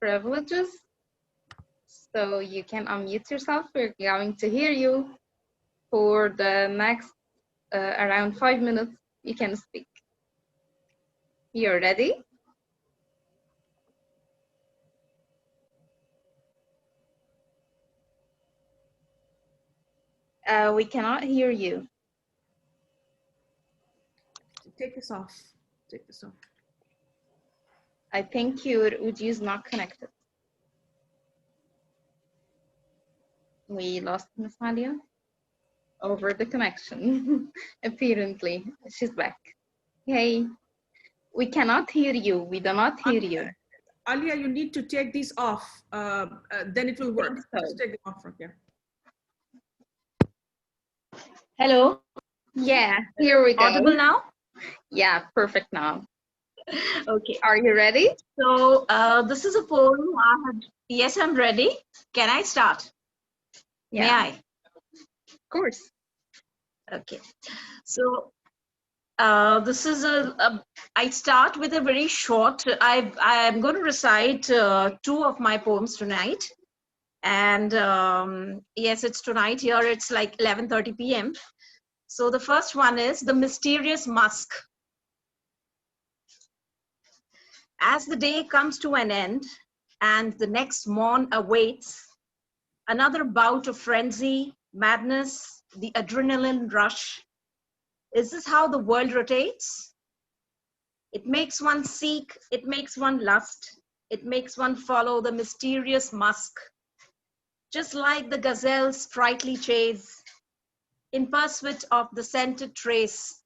privileges. So you can unmute yourself. We're going to hear you for the next around 5 minutes. You can speak. You're ready? We cannot hear you. Take this off. Take this off. I think your audio is not connected. We lost Miss Alia over the connection. Apparently, she's back. Hey, we cannot hear you. We do not hear you. Alia, you need to take these off. Then it will work. So. Just take them off from here. Hello. Yeah, here we go. Audible now? Yeah, perfect now. Okay. Are you ready? So this is a poem I had. Yes, I'm ready. Can I start? Yeah. May I? Of course. Okay. So this is I start with a very short. I'm going to recite 2 of my poems tonight. And yes, it's tonight here. It's like 11:30 p.m. So the first one is The Mysterious Musk. As the day comes to an end and the next morn awaits, another bout of frenzy, madness, the adrenaline rush. Is this how the world rotates? It makes one seek, it makes one lust, it makes one follow the mysterious musk. Just like the gazelle's sprightly chase, in pursuit of the scented trace,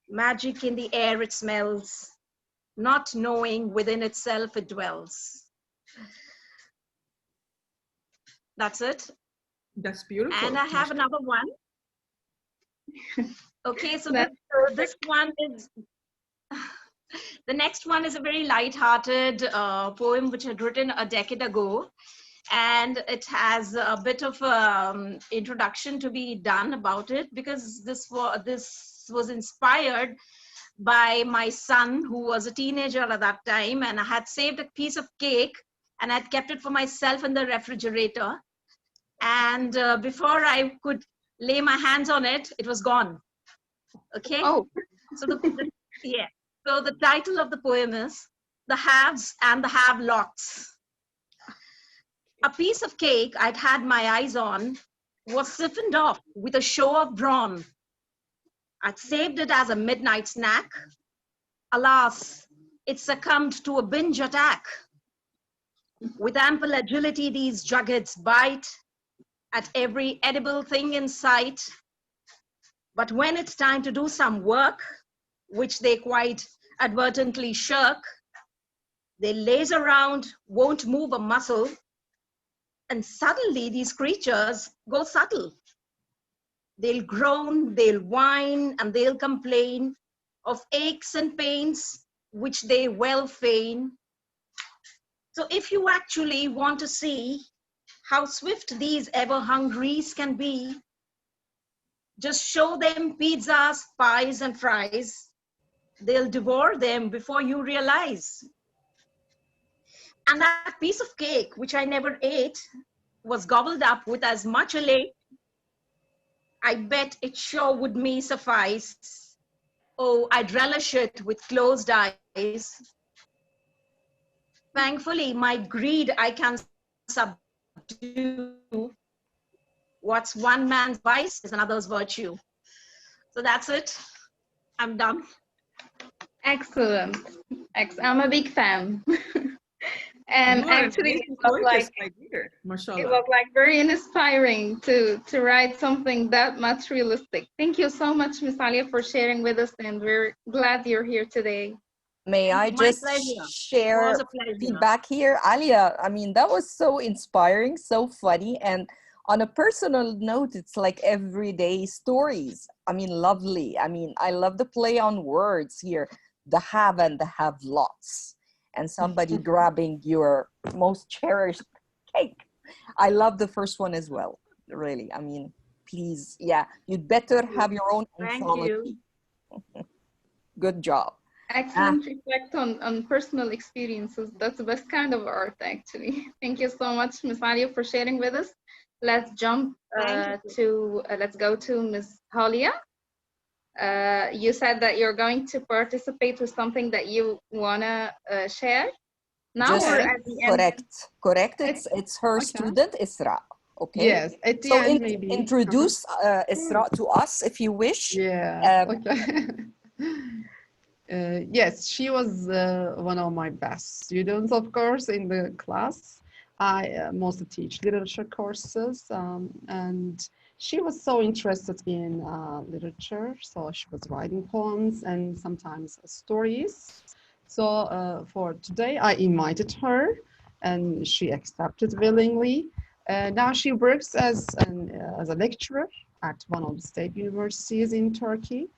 magic in the air it smells, not knowing within itself it dwells. That's it. That's beautiful. And I have another one. Okay, so this one is, the next one is a very light-hearted poem which I had written a decade ago. And it has a bit of introduction to be done about it, because this was inspired by my son, who was a teenager at that time, and I had saved a piece of cake and I'd kept it for myself in the refrigerator. And before I could lay my hands on it, it was gone. Okay. Oh. So yeah. So the title of the poem is The Haves and the Have-Lots. A piece of cake I'd had my eyes on was siphoned off with a show of brawn. I'd saved it as a midnight snack. Alas, it succumbed to a binge attack. With ample agility, these jugheads bite at every edible thing in sight. But when it's time to do some work, which they quite advertently shirk, they laze around, won't move a muscle, and suddenly these creatures go subtle. They'll groan, they'll whine, and they'll complain of aches and pains, which they well feign. So if you actually want to see how swift these ever-hungries can be, just show them pizzas, pies, and fries. They'll devour them before you realize. And that piece of cake, which I never ate, was gobbled up with as much elate. I bet it sure would me suffice. Oh, I'd relish it with closed eyes. Thankfully, my greed I can subdue. What's one man's vice is another's virtue. So that's it. I'm done. Excellent. I'm a big fan. And actually, it was like very inspiring to write something that much realistic. Thank you so much, Miss Alia, for sharing with us, and we're glad you're here today. May I just share feedback here? Alia, I mean, that was so inspiring, so funny. And on a personal note, it's like everyday stories. I mean, lovely. I mean, I love the play on words here. The have and the have-lots. And somebody grabbing your most cherished cake. I love the first one as well, really. I mean, please, yeah, you'd better have your own anthology. Thank you. Good job. Excellent reflect on personal experiences. That's the best kind of art, actually. Thank you so much, Miss Alia, for sharing with us. Let's jump let's go to Miss Halia. You said that you're going to participate with something that you wanna share now or at the end? Correct. It's her student Isra. Okay. Yes, at the end maybe. Introduce Isra to us if you wish. Yeah. Okay. Yes, she was one of my best students, of course, in the class. I mostly teach literature courses, and she was so interested in literature. So she was writing poems and sometimes stories. So for today, I invited her, and she accepted willingly. Now she works as a lecturer at one of the state universities in Turkey.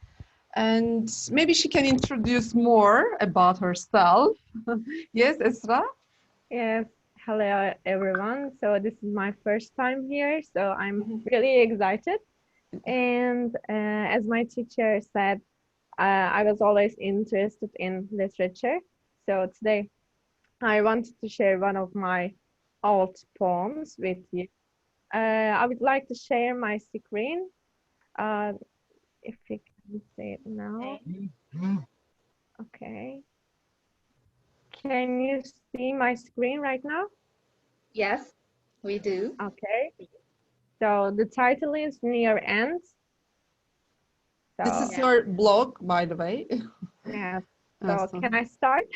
And maybe she can introduce more about herself. Yes, Esra? Yes, hello everyone. So this is my first time here, so I'm really excited. And as my teacher said, I was always interested in literature. So today I wanted to share one of my old poems with you. I would like to share my screen. If you can see it now. Okay. Can you see my screen right now? Yes, we do. Okay. So the title is Near End. So, this is your blog, by the way. Yes. So can I start?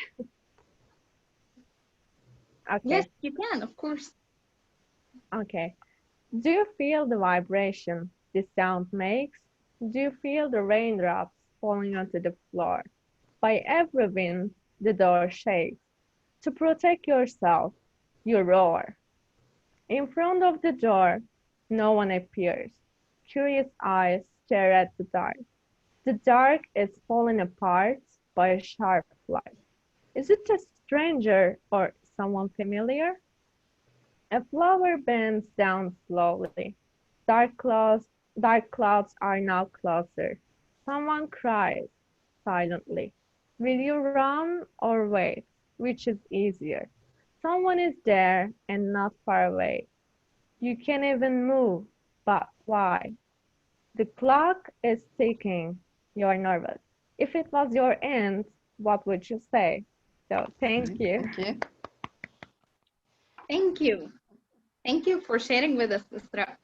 Okay. Yes, you can, of course. Okay. Do you feel the vibration this sound makes? Do you feel the raindrops falling onto the floor? By every wind, the door shakes. To protect yourself, you roar. In front of the door, no one appears. Curious eyes stare at the dark. The dark is falling apart by a sharp light. Is it a stranger or someone familiar? A flower bends down slowly. Dark clouds are now closer. Someone cries silently. Will you run or wait? Which is easier? Someone is there and not far away. You can't even move, but why? The clock is ticking. You're nervous. If it was your end, what would you say? So thank you. Thank you. Thank you. Thank you for sharing with us, Isra.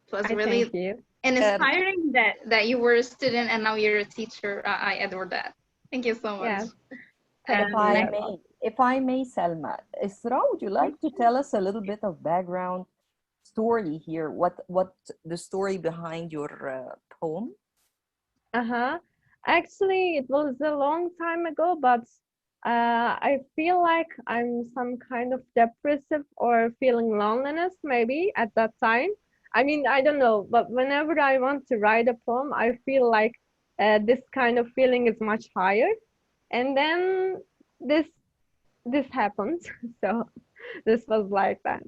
It was really inspiring that you were a student and now you're a teacher. I adore that. Thank you so much. Yes. If I may, Selma, Isra, would you like to tell us a little bit of background story here? What the story behind your poem? Actually, it was a long time ago, but I feel like I'm some kind of depressive or feeling loneliness maybe at that time. I mean, I don't know, but whenever I want to write a poem, I feel like this kind of feeling is much higher. And then this happened. So this was like that.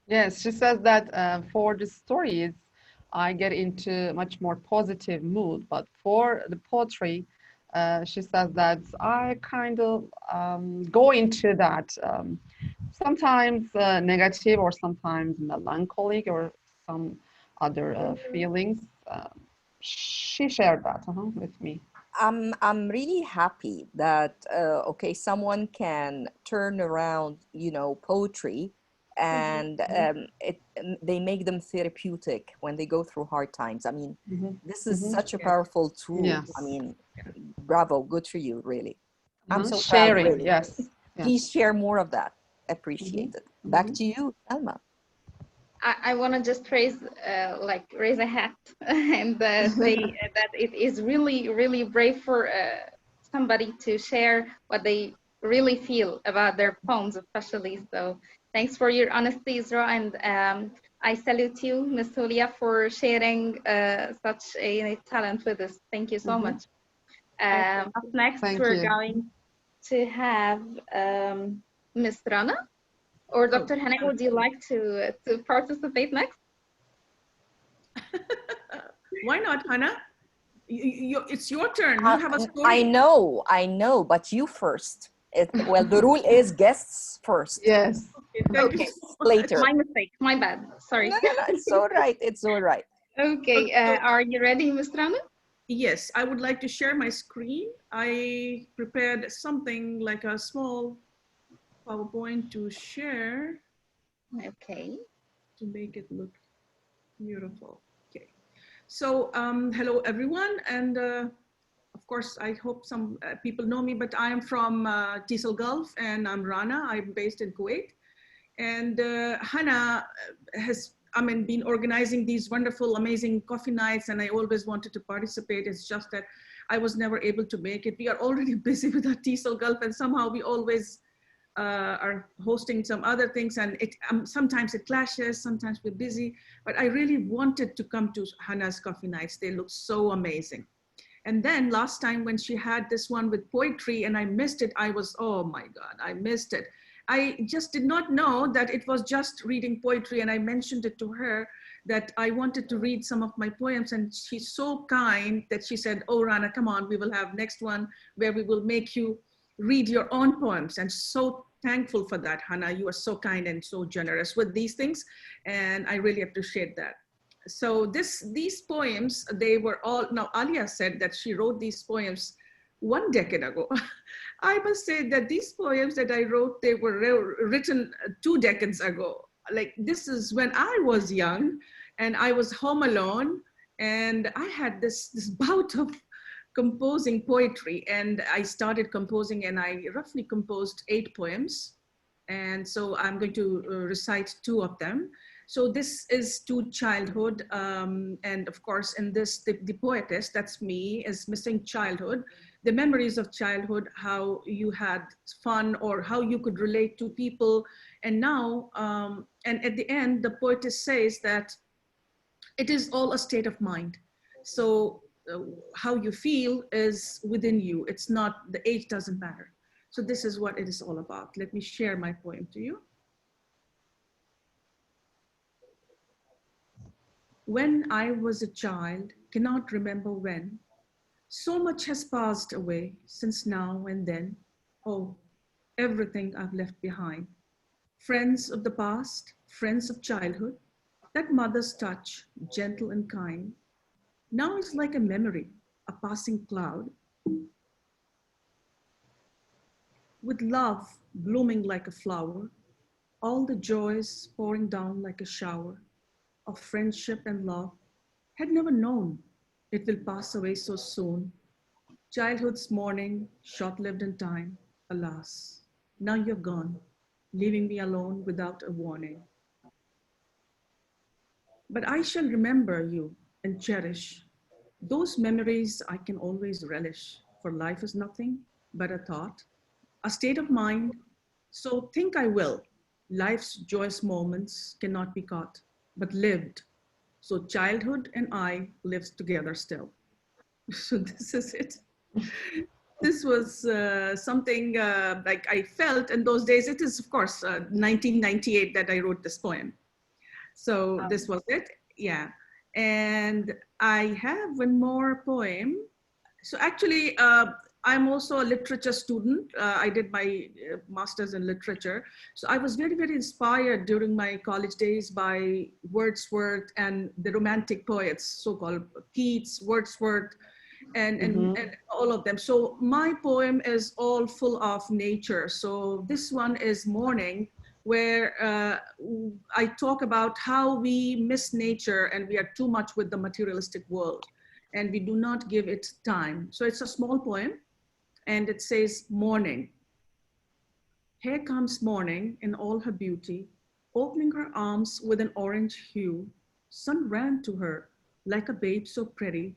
Yes, she says that for the stories, I get into much more positive mood, but for the poetry, she says that I kind of go into that sometimes negative or sometimes melancholic or some other feelings. She shared that with me. I'm really happy that okay, someone can turn around, poetry, and they make them therapeutic when they go through hard times. I mean, this is such a powerful tool. Yes. I mean, bravo, good for you, really. I'm so sharing. proud. Really. Yes. Please share more of that. Appreciate it. Back to you, Alma. I want to just raise a hat and say that it is really brave for somebody to share what they really feel about their poems, especially. So thanks for your honesty, Isra, and I salute you, Ms. Julia, for sharing such a talent with us. Thank you so much. Up next, we're going to have Ms. Rana. Or Dr. Hannah, would you like to participate next? Why not, Hannah? It's your turn. You have a story. I know, but you first. Well, the rule is guests first. Yes. Okay. Later. My mistake. My bad. Sorry. No, it's all right. It's all right. Okay. Are you ready, Ms. Rana? Yes, I would like to share my screen. I prepared something like a small PowerPoint to share. Okay. To make it look beautiful. Okay. So hello everyone, and of course I hope some people know me, but I am from TESOL Gulf, and I'm Rana. I'm based in Kuwait, and Hannah has been organizing these wonderful, amazing coffee nights, and I always wanted to participate. It's just that I was never able to make it. We are already busy with our TESOL Gulf, and somehow we always are hosting some other things, and sometimes it clashes, sometimes we're busy, but I really wanted to come to Hannah's coffee nights. They look so amazing. And then last time when she had this one with poetry and I missed it, I was, oh my God, I missed it. I just did not know that it was just reading poetry, and I mentioned it to her that I wanted to read some of my poems, and she's so kind that she said, oh Rana, come on, we will have next one where we will make you read your own poems. And so thankful for that, Hannah. You are so kind and so generous with these things, and I really appreciate that. So these poems, they were all, now Alia said that she wrote these poems 1 decade ago. I must say that these poems that I wrote, they were written 2 decades ago. Like, this is when I was young and I was home alone, and I had this bout of composing poetry, and I started composing, and I roughly composed 8 poems. And so I'm going to recite 2 of them. So this is to childhood. And of course, in this, the poetess, that's me, is missing childhood, the memories of childhood, how you had fun or how you could relate to people. And now, and at the end, the poetess says that it is all a state of mind. So how you feel is within you. It's not, the age doesn't matter. So this is what it is all about. Let me share my poem to you. When I was a child, cannot remember when, so much has passed away since now and then. Oh, everything I've left behind. Friends of the past, friends of childhood, that mother's touch, gentle and kind, now is like a memory, a passing cloud, with love blooming like a flower, all the joys pouring down like a shower of friendship and love, had never known it will pass away so soon. Childhood's morning, short-lived in time, alas, now you're gone, leaving me alone without a warning. But I shall remember you and cherish those memories. I can always relish, for life is nothing but a thought, a state of mind. So think I will. Life's joyous moments cannot be caught, but lived. So childhood and I lives together still. So this is it. This was something like I felt in those days. It is, of course, 1998 that I wrote this poem. So this was it, yeah. And I have one more poem. So actually, I'm also a literature student. I did my master's in literature. So I was very, very inspired during my college days by Wordsworth and the romantic poets, so-called Keats, Wordsworth, and all of them. So my poem is all full of nature. So this one is Morning, where I talk about how we miss nature and we are too much with the materialistic world and we do not give it time. So it's a small poem and it says, Morning. Here comes morning in all her beauty, opening her arms with an orange hue. Sun ran to her like a babe so pretty,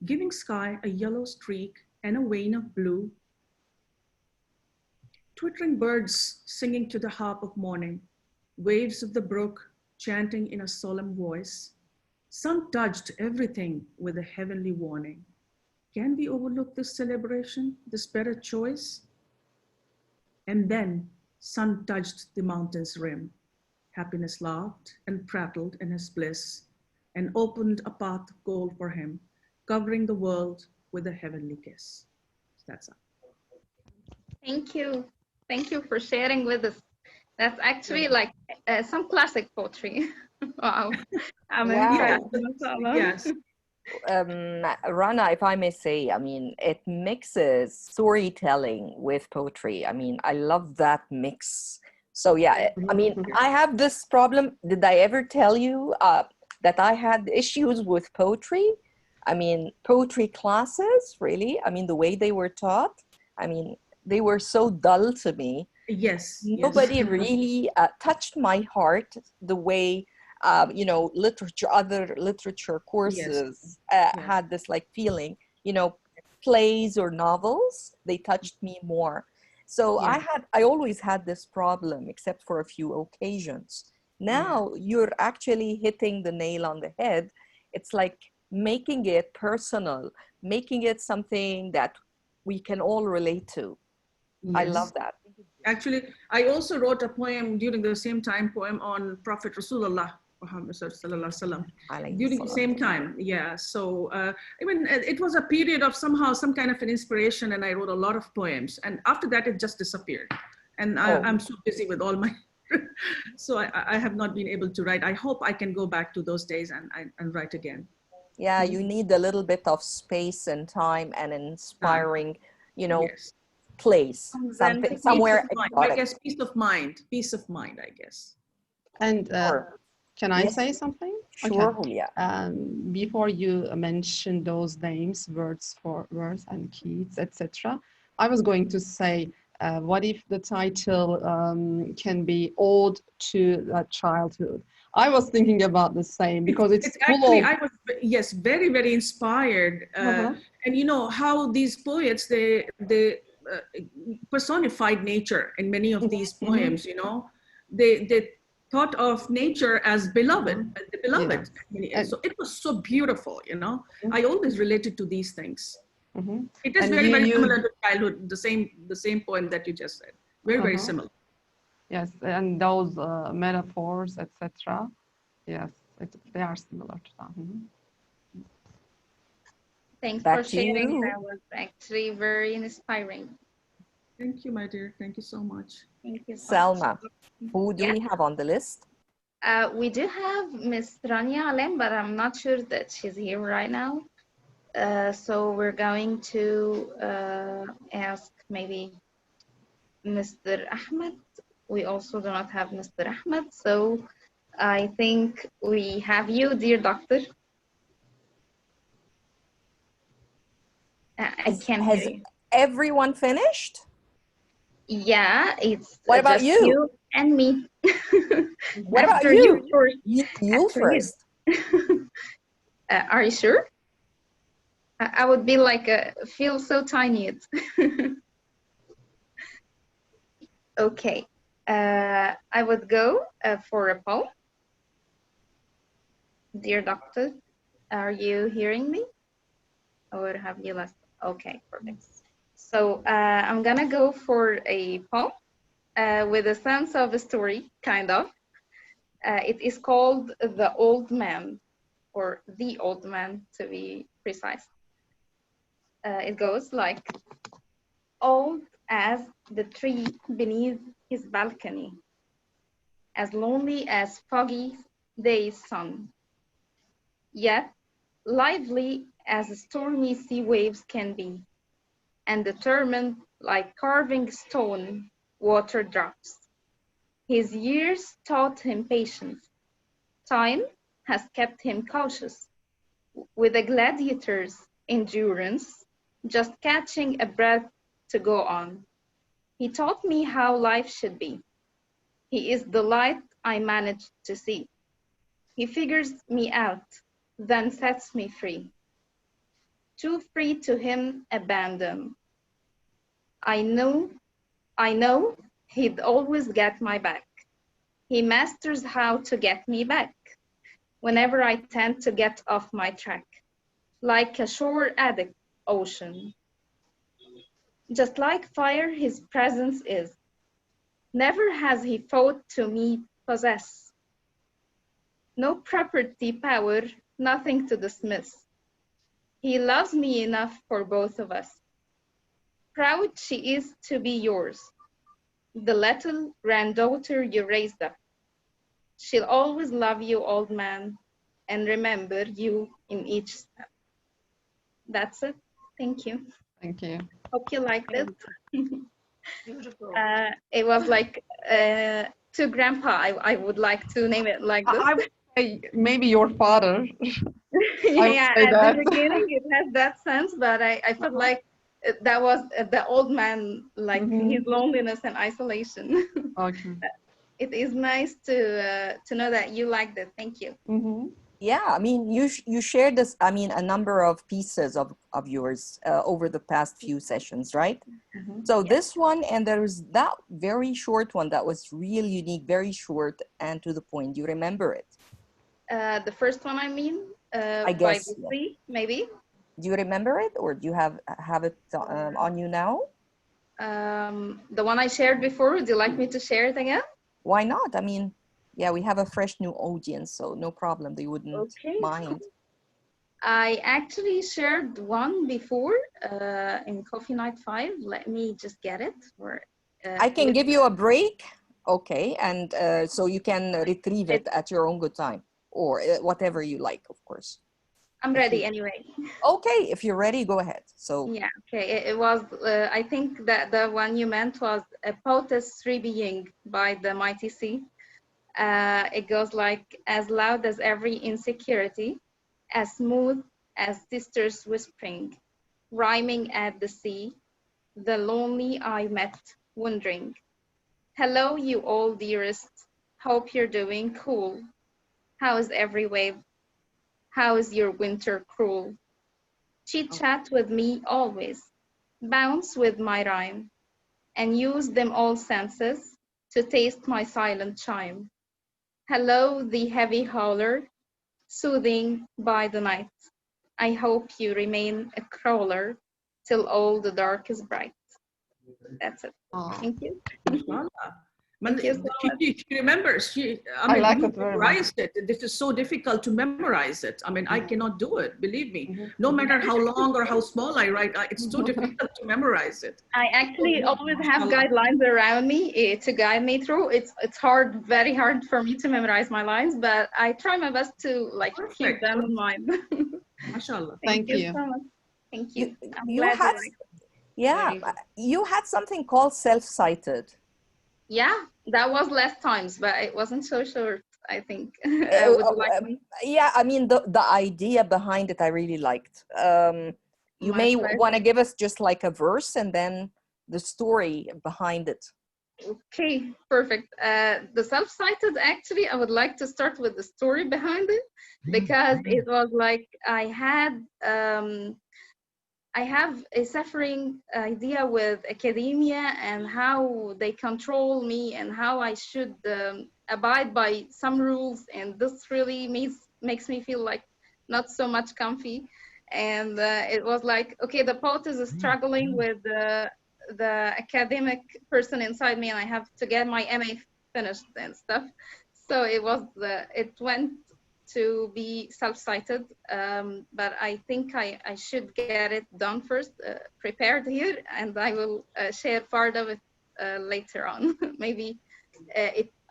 giving sky a yellow streak and a vein of blue. Twittering birds singing to the harp of morning, waves of the brook chanting in a solemn voice. Sun touched everything with a heavenly warning. Can we overlook this celebration, this better choice? And then sun touched the mountain's rim. Happiness laughed and prattled in his bliss and opened a path of gold for him. covering the world with a heavenly kiss. That's all. Thank you. Thank you for sharing with us. That's actually like some classic poetry. Wow. I'm Wow. impressed. Yes. Rana, if I may say, I mean, it mixes storytelling with poetry. I mean, I love that mix. So yeah, I mean, I have this problem. Did I ever tell you that I had issues with poetry? I mean, poetry classes, really? I mean, the way they were taught, I mean, they were so dull to me. Yes. Nobody really touched my heart the way you know, other literature courses had this like feeling, you know, plays or novels, they touched me more. So I always had this problem, except for a few occasions. Now you're actually hitting the nail on the head. It's like making it personal, making it something that we can all relate to. Yes. I love that. Actually, I also wrote a poem during the same time, poem on Prophet Rasulullah during the same time. Yeah. So even it was a period of somehow some kind of an inspiration, and I wrote a lot of poems. And after that, it just disappeared. And I'm so busy with all my, so I have not been able to write. I hope I can go back to those days and write again. Yeah, you need a little bit of space and time and inspiring, you know, place, something somewhere exotic. I guess peace of mind, I guess. And can I say something? Sure, okay. yeah. Before you mention those names, words and Keats, etc., I was going to say, what if the title can be Ode to Childhood? I was thinking about the same because it's actually, I was, very, very inspired. And you know how these poets, they personified nature in many of these poems, you know, they thought of nature as beloved, the beloved. So it was so beautiful, you know. I always related to these things. It is very, very similar to childhood, the same poem that you just said. Very, very similar. Yes, and those metaphors, etc. Yes, they are similar to them. Thanks for sharing. That was actually very inspiring. Thank you, my dear. Thank you so much. Thank you so Salma, much. who do we have on the list? We do have Miss Rania Alem, but I'm not sure that she's here right now. So we're going to ask maybe Mr. Ahmed. We also do not have Mr. Ahmed, so I think we have you, dear doctor. I can't hear you. Everyone finished? Yeah, it's what about just you and me. What about you? You first. Are you sure? I would be like, feel so tiny. Okay, I would go for a poem. Dear doctor, are you hearing me? Or have you left? Okay, perfect. So I'm gonna go for a poem with a sense of a story, kind of. It is called The Old Man, or The Old Man to be precise. It goes like, old as the tree beneath his balcony, as lonely as foggy day's sun, yet lively as stormy sea waves can be, and determined like carving stone water drops. His years taught him patience. Time has kept him cautious, with a gladiator's endurance, just catching a breath to go on. He taught me how life should be. He is the light I managed to see. He figures me out, then sets me free. Too free to him abandon. I know he'd always get my back. He masters how to get me back whenever I tend to get off my track, like a shore addict ocean. Just like fire, his presence is. Never has he fought to me possess. No property power, nothing to dismiss. He loves me enough for both of us. Proud she is to be yours, the little granddaughter you raised up. She'll always love you, old man, and remember you in each step. That's it. Thank you. Thank you. Hope you liked it. Beautiful. It was like to Grandpa. I would like to name it like this. I would say maybe your father. Yeah, at the beginning it has that sense, but I felt like that was the old man, like his loneliness and isolation. Okay. It is nice to know that you liked it. Thank you. Yeah, I mean, you shared this, I mean, a number of pieces of yours over the past few sessions, right? So this one, and there's that very short one that was really unique, very short and to the point. Do you remember it? The first one, I mean, I guess, by Lucy, maybe. Do you remember it, or do you have it on you now? The one I shared before, would you like me to share it again? Why not? I mean, yeah, we have a fresh new audience, so no problem. They wouldn't mind. I actually shared one before in Coffee Night 5. Let me just get it. I can give you a break, okay, and so you can retrieve it at your own good time, or whatever you like, of course. I'm ready anyway. Okay, if you're ready, go ahead. So yeah, okay. It was. I think that the one you meant was a poetess three being by the Mighty Sea. It goes like, as loud as every insecurity, as smooth as sisters whispering, rhyming at the sea, the lonely I met, wondering. Hello, you all dearest. Hope you're doing cool. How is every wave? How is your winter cruel? Chit chat with me always, bounce with my rhyme, and use them all senses to taste my silent chime. Hello, the heavy howler, soothing by the night. I hope you remain a crawler till all the dark is bright. That's it. Thank you. Thank you so much. She remembers. I mean, you memorized it. This is so difficult to memorize it. I mean, I cannot do it. Believe me. No matter how long or how small I write, it's so difficult to memorize it. I actually always have guidelines around me to guide me through. It's hard, very hard for me to memorize my lines, but I try my best to like keep them in mind. MashaAllah. Thank you so much. Thank you. You had something called self-cited. Yeah, that was less times, but it wasn't so short, I think. Yeah, I mean, the idea behind it, I really liked. You may want to give us just like a verse and then the story behind it. Okay, perfect. The self-cited, actually, I would like to start with the story behind it, because it was like I have a suffering idea with academia and how they control me and how I should abide by some rules. And this really makes me feel like not so much comfy. And it was like, okay, the poet is struggling with the academic person inside me, and I have to get my MA finished and stuff. So it went to be self-cited, but I think I should get it done first, prepared here, and I will share part of it later on. Maybe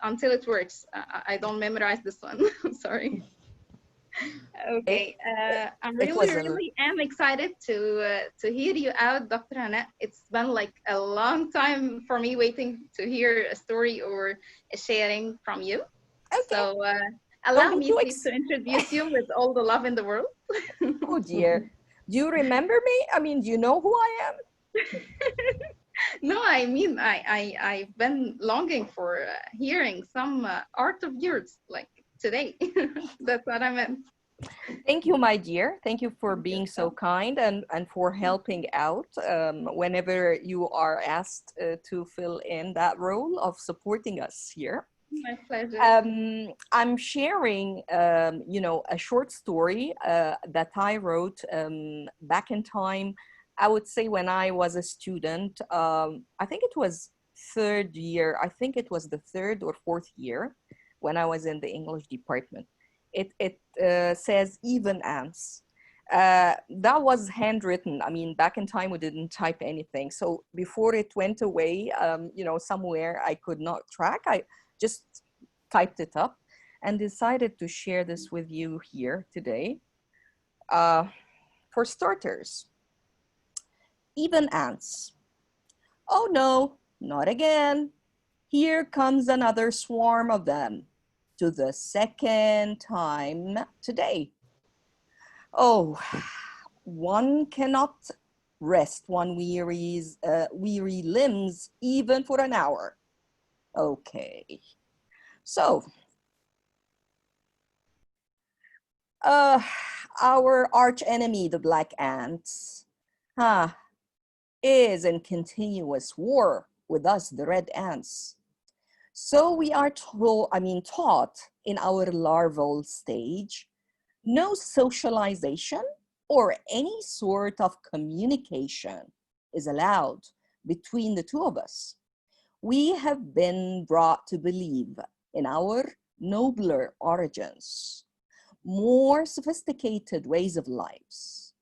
until it works. I don't memorize this one. Sorry. Okay, I'm really am excited to hear you out, Dr. Hannah. It's been like a long time for me waiting to hear a story or a sharing from you. Okay. So allow me please to introduce you with all the love in the world. Oh dear. Do you remember me? I mean, do you know who I am? No, I mean, I've been longing for hearing some art of yours, like today. That's what I meant. Thank you, my dear. Thank you for being so kind and for helping out whenever you are asked to fill in that role of supporting us here. My pleasure. I'm sharing, you know, a short story that I wrote back in time. I would say when I was a student, I think it was third year. I think it was the third or fourth year when I was in the English department. It says even ants. That was handwritten. I mean, back in time, we didn't type anything. So before it went away, you know, somewhere I could not track, I just typed it up and decided to share this with you here today. For starters, even ants. Oh no, not again. Here comes another swarm of them, to the second time today. Oh, one cannot rest one weary limbs even for an hour. Okay, so our arch enemy, the black ants, is in continuous war with us, the red ants. So we are taught in our larval stage, no socialization or any sort of communication is allowed between the two of us. We have been brought to believe in our nobler origins, more sophisticated ways of lives,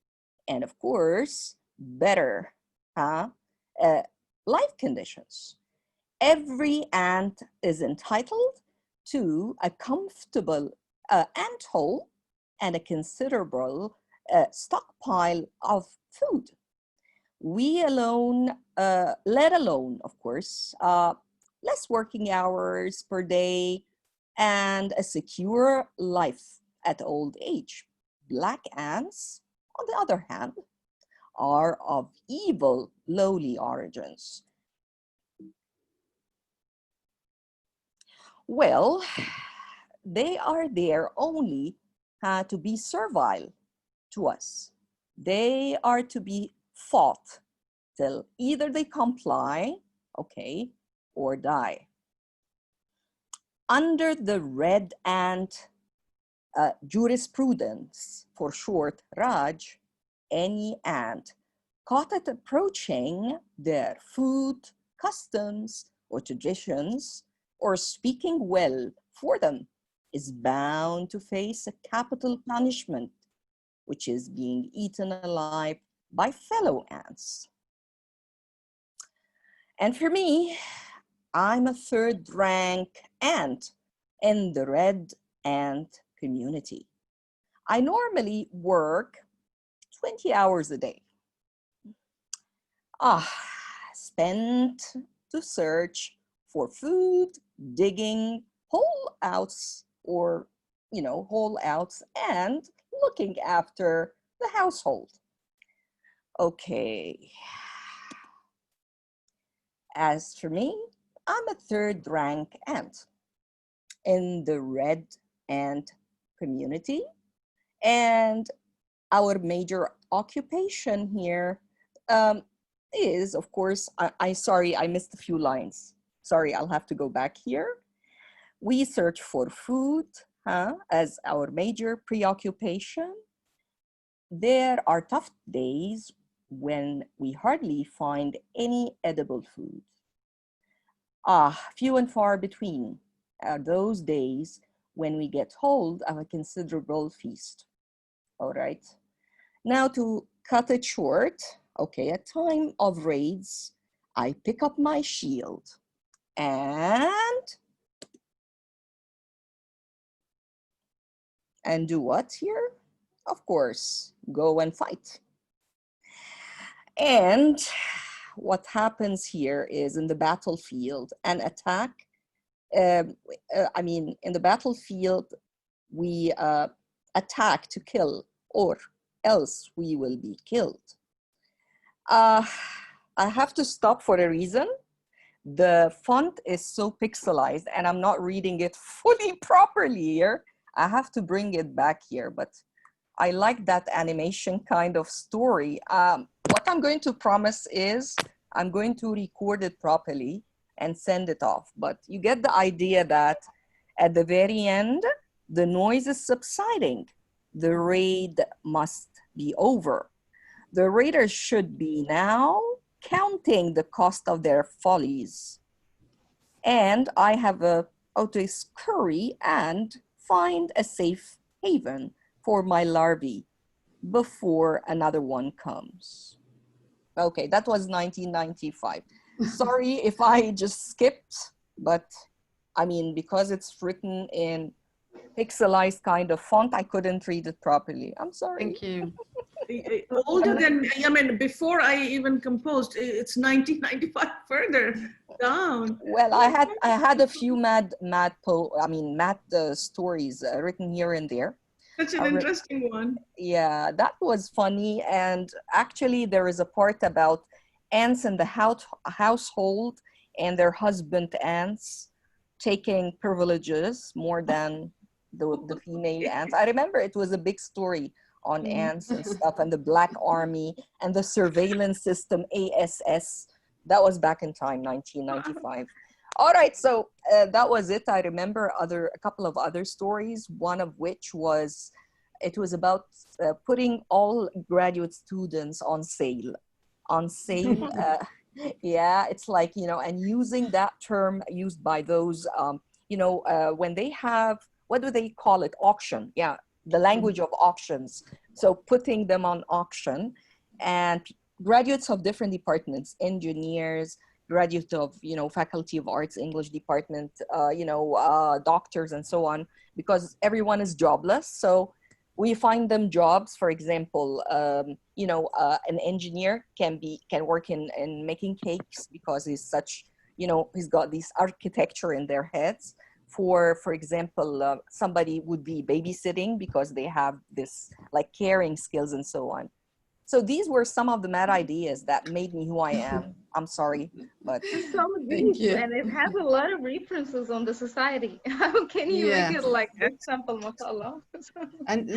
and of course, better life conditions. Every ant is entitled to a comfortable ant hole and a considerable stockpile of food. We alone, let alone, of course, less working hours per day and a secure life at old age. Black ants, on the other hand, are of evil, lowly origins. Well, they are there only to be servile to us. They are to be fought till either they comply, okay, or die. Under the red ant jurisprudence, for short Raj, any ant caught at approaching their food, customs, or traditions, or speaking well for them, is bound to face a capital punishment, which is being eaten alive by fellow ants. And for me, I'm a third rank ant in the red ant community. I normally work 20 hours a day. Spent to search for food, digging hole outs or, hole outs and looking after the household. Okay. As for me, I'm a third rank ant in the red ant community. And our major occupation here is, of course, sorry, I missed a few lines. Sorry, I'll have to go back here. We search for food as our major preoccupation. There are tough days when we hardly find any edible food. Few and far between are those days when we get hold of a considerable feast. All right. Now to cut it short, okay, at time of raids, I pick up my shield and do what here? Of course, go and fight. And what happens here is in the battlefield, an attack, in the battlefield, we attack to kill or else we will be killed. I have to stop for a reason. The font is so pixelized and I'm not reading it fully properly here. I have to bring it back here, but I like that animation kind of story. What I'm going to promise is I'm going to record it properly and send it off. But you get the idea that at the very end, the noise is subsiding. The raid must be over. The raiders should be now counting the cost of their follies. And I have to scurry and find a safe haven for my larvae before another one comes. Okay, that was 1995. Sorry if I just skipped, but I mean, because it's written in pixelized kind of font, I couldn't read it properly. I'm sorry. Thank you. Older than, I mean, before I even composed, it's 1995 further down. Well, I had a few mad stories written here and there. Such an interesting one. Yeah, that was funny. And actually, there is a part about ants in the household and their husband ants taking privileges more than the female ants. I remember it was a big story on ants and stuff, and the Black Army and the surveillance system, ASS. That was back in time, 1995. All right, so that was it. I remember a couple of other stories, one of which was, it was about putting all graduate students on sale. Yeah, it's like, you know, and using that term used by those, when they have, what do they call it? Auction. Yeah, the language of auctions. So putting them on auction, and graduates of different departments, engineers, graduates of, Faculty of Arts, English department, doctors and so on, because everyone is jobless. So we find them jobs. For example, an engineer can work in making cakes because he's such, he's got this architecture in their heads. For example, somebody would be babysitting because they have this like caring skills and so on. So these were some of the mad ideas that made me who I am. I'm sorry, but so deep, and it has a lot of references on the society. How can you make it like example, mashallah? And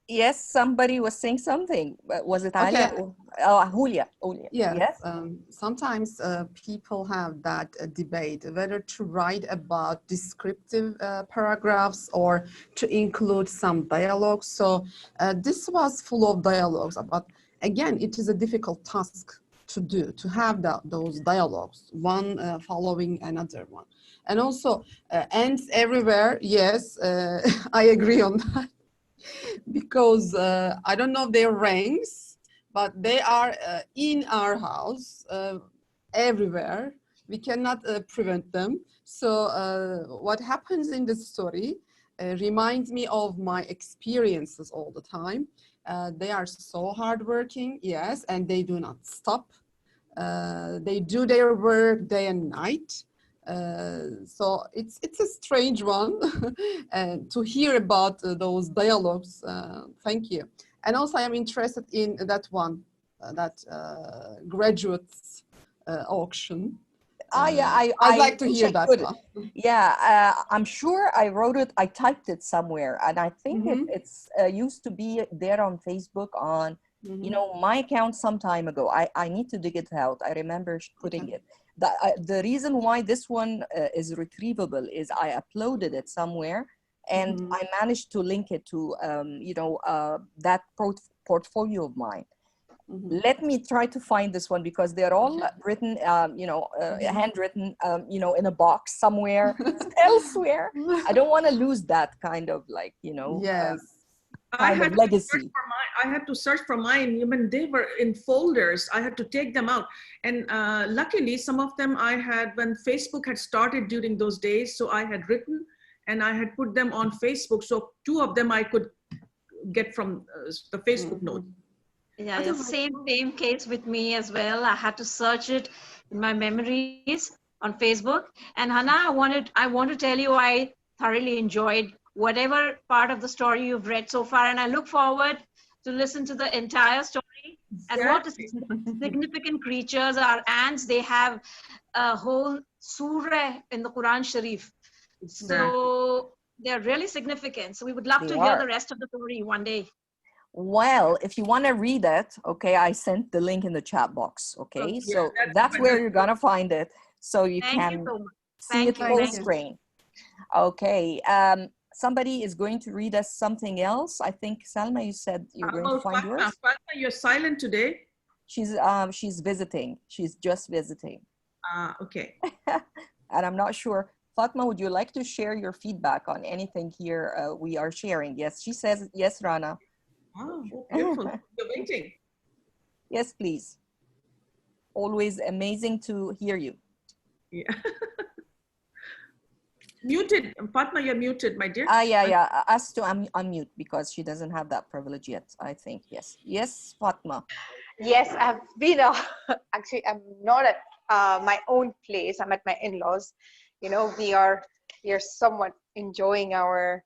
yes, somebody was saying something. Was it Alia? Oh, Julia. Yes. Sometimes people have that debate whether to write about descriptive paragraphs or to include some dialogues. So this was full of dialogues, but again, it is a difficult task to do, to have those dialogues, one following another one. And also ants everywhere. Yes, I agree on that. Because I don't know their ranks, but they are in our house everywhere. We cannot prevent them. So what happens in the story reminds me of my experiences all the time. They are so hardworking, yes, and they do not stop. They do their work day and night. So it's a strange one to hear about those dialogues. Thank you. And also I am interested in that one, that graduates auction. I'd like to hear that one. Yeah, I'm sure I wrote it, I typed it somewhere, and I think it's used to be there on Facebook on, my account some time ago. I need to dig it out. I remember putting it. The reason why this one is retrievable is I uploaded it somewhere, and I managed to link it to that portfolio of mine. Let me try to find this one, because they're all written, handwritten, in a box somewhere elsewhere. I don't want to lose that kind of kind of legacy. I had to search for mine. Even they were in folders. I had to take them out. And luckily, some of them I had, when Facebook had started during those days, so I had written and I had put them on Facebook. So 2 of them I could get from the Facebook note. Yeah, same case with me as well. I had to search it in my memories on Facebook. And Hannah, I want to tell you I thoroughly enjoyed whatever part of the story you've read so far, and I look forward to listen to the entire story. And what significant creatures are ants. They have a whole surah in the Quran Sharif. So they're really significant. So we would love to hear the rest of the story one day. Well, if you want to read it, okay, I sent the link in the chat box, okay? So that's where you're going to find it, so you can see it full screen. Okay, somebody is going to read us something else. I think, Salma, you said you're going to find yours? Fatma, you're silent today. She's visiting. She's just visiting. Okay. And I'm not sure. Fatma, would you like to share your feedback on anything here we are sharing? Yes, she says, yes, Rana. Oh, beautiful. You're waiting. Yes, please. Always amazing to hear you. Yeah. Muted. Fatma, you're muted, my dear. Yeah. Ask to unmute because she doesn't have that privilege yet, I think. Yes. Yes, Fatma. Yes, I've been, actually, I'm not at my own place. I'm at my in-laws. You know, we are somewhat enjoying our,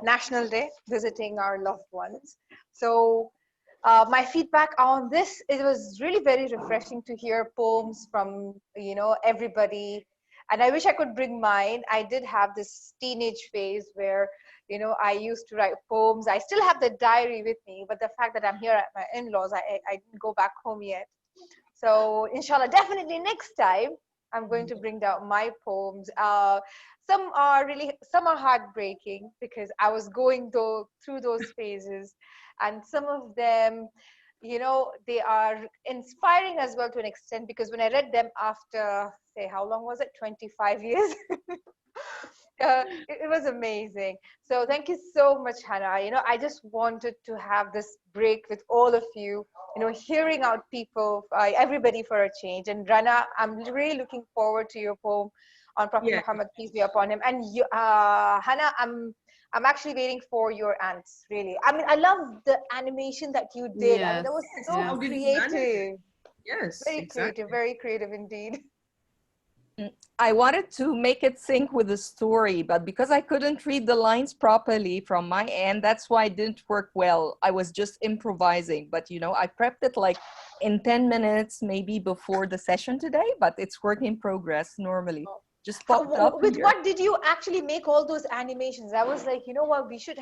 National Day, visiting our loved ones. So my feedback on this, it was really very refreshing to hear poems from, everybody. And I wish I could bring mine. I did have this teenage phase where, I used to write poems. I still have the diary with me, but the fact that I'm here at my in-laws, I didn't go back home yet. So inshallah, definitely next time, I'm going to bring down my poems. Some are heartbreaking because I was going through those phases, and some of them, they are inspiring as well to an extent, because when I read them after, say, how long was it? 25 years. It was amazing. So thank you so much, Hannah. I just wanted to have this break with all of you, hearing out people, everybody for a change. And Rana, I'm really looking forward to your poem on Prophet Muhammad, peace be upon him. And you, Hannah, I'm actually waiting for your ants, really. I mean, I love the animation that you did. Yes. I mean, that was so creative. Yes, Very exactly. creative, very creative indeed. I wanted to make it sync with the story, but because I couldn't read the lines properly from my end, that's why it didn't work well. I was just improvising, but I prepped it like in 10 minutes, maybe before the session today, but it's work in progress normally. Just popped up With here. what did you actually make all those animations? I was like, you know what, we should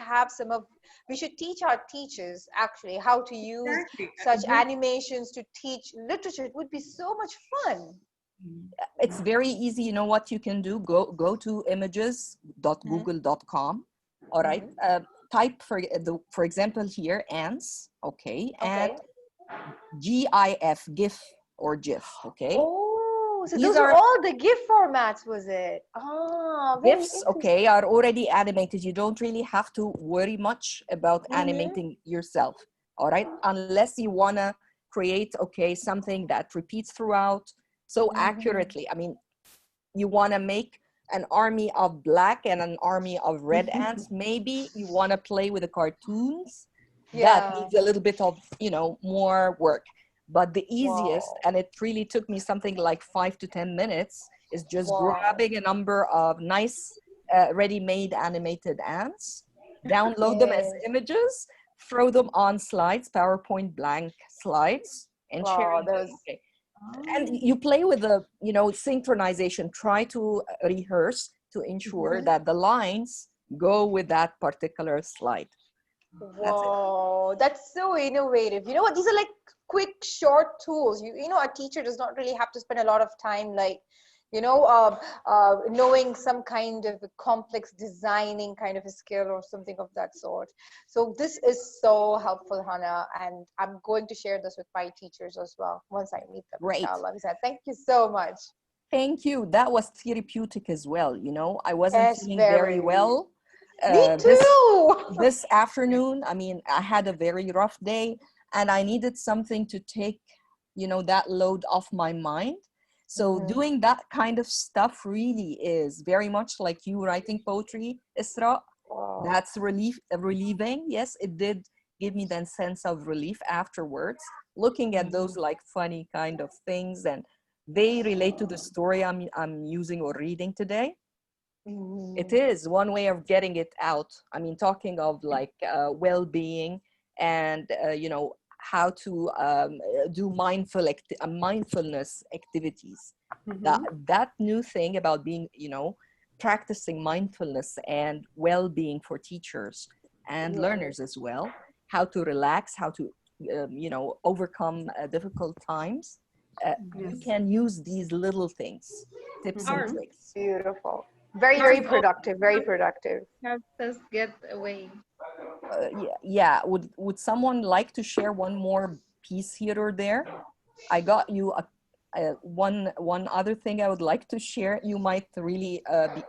teach our teachers actually how to use such animations to teach literature. It would be so much fun. It's very easy. You know what you can do? Go to images.google.com. All right. Type for example here ants. Okay. And GIF, GIF or GIF. Okay. Oh, so those are all the GIF formats, was it? Ah, GIFs, okay, are already animated. You don't really have to worry much about animating yourself. All right. Unless you want to create, okay, something that repeats throughout so accurately. I mean, you want to make an army of black and an army of red ants. Maybe you want to play with the cartoons. That needs a little bit of, more work. But the easiest, and it really took me something like 5 to 10 minutes, is just grabbing a number of nice ready-made animated ants, download them as images, throw them on slides, PowerPoint blank slides, and share them. Okay. And you play with the, synchronization. Try to rehearse to ensure that the lines go with that particular slide. Wow, that's so innovative. You know what? These are like quick, short tools. A teacher does not really have to spend a lot of time, like, knowing some kind of a complex designing kind of a skill or something of that sort. So this is so helpful, Hannah, and I'm going to share this with my teachers as well once I meet them. Great. Inshallah. Thank you so much. Thank you. That was therapeutic as well. I wasn't feeling very well. Me too. This afternoon, I mean, I had a very rough day and I needed something to take, that load off my mind. So doing that kind of stuff really is very much like you writing poetry, Isra. Wow. That's relieving. Yes, it did give me that sense of relief afterwards, looking at those like funny kind of things, and they relate to the story I'm using or reading today. It is one way of getting it out. I mean, talking of like well-being and, how to do mindfulness activities. That new thing about being, practicing mindfulness and well-being for teachers and learners as well, how to relax, how to, overcome difficult times. You can use these little things, tips and tricks. Beautiful. Very, very productive. Very productive. Helps us get away. Yeah. Would someone like to share one more piece here or there? I got you one other thing I would like to share. You might really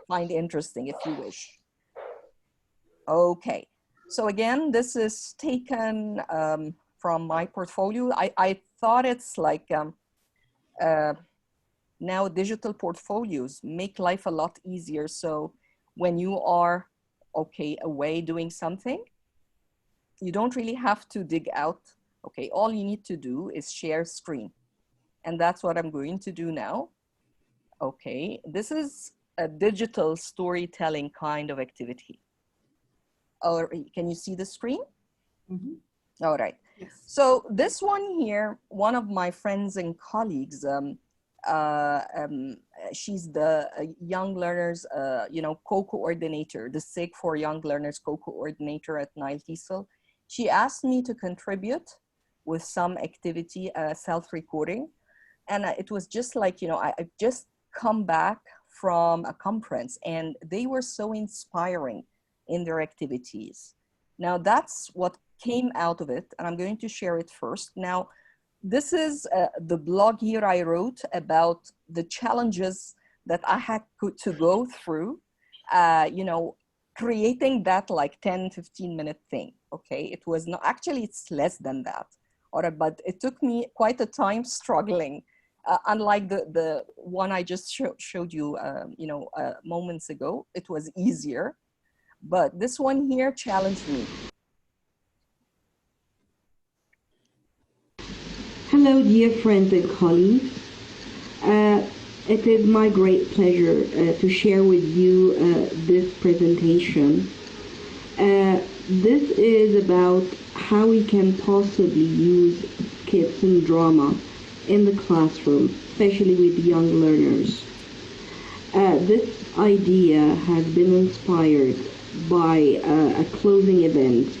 find interesting if you wish. Okay. So again, this is taken from my portfolio. I thought it's like now digital portfolios make life a lot easier. So when you are away doing something, you don't really have to dig out. Okay, all you need to do is share screen. And that's what I'm going to do now. Okay, this is a digital storytelling kind of activity. Or can you see the screen? Mm-hmm. All right. Yes. So this one here, one of my friends and colleagues, she's the young learners, co-coordinator, the SIG for Young Learners co-coordinator at NileTESOL. She asked me to contribute with some activity, self-recording. And it was just like, I just come back from a conference and they were so inspiring in their activities. Now that's what came out of it, and I'm going to share it first. Now, this is the blog here I wrote about the challenges that I had to go through, creating that like 10, 15-minute thing, okay? It was not, actually it's less than that, but it took me quite a time struggling, unlike the one I just showed you, moments ago. It was easier, but this one here challenged me. Hello, dear friends and colleagues. It is my great pleasure to share with you this presentation. This is about how we can possibly use skits and drama in the classroom, especially with young learners. This idea has been inspired by a closing event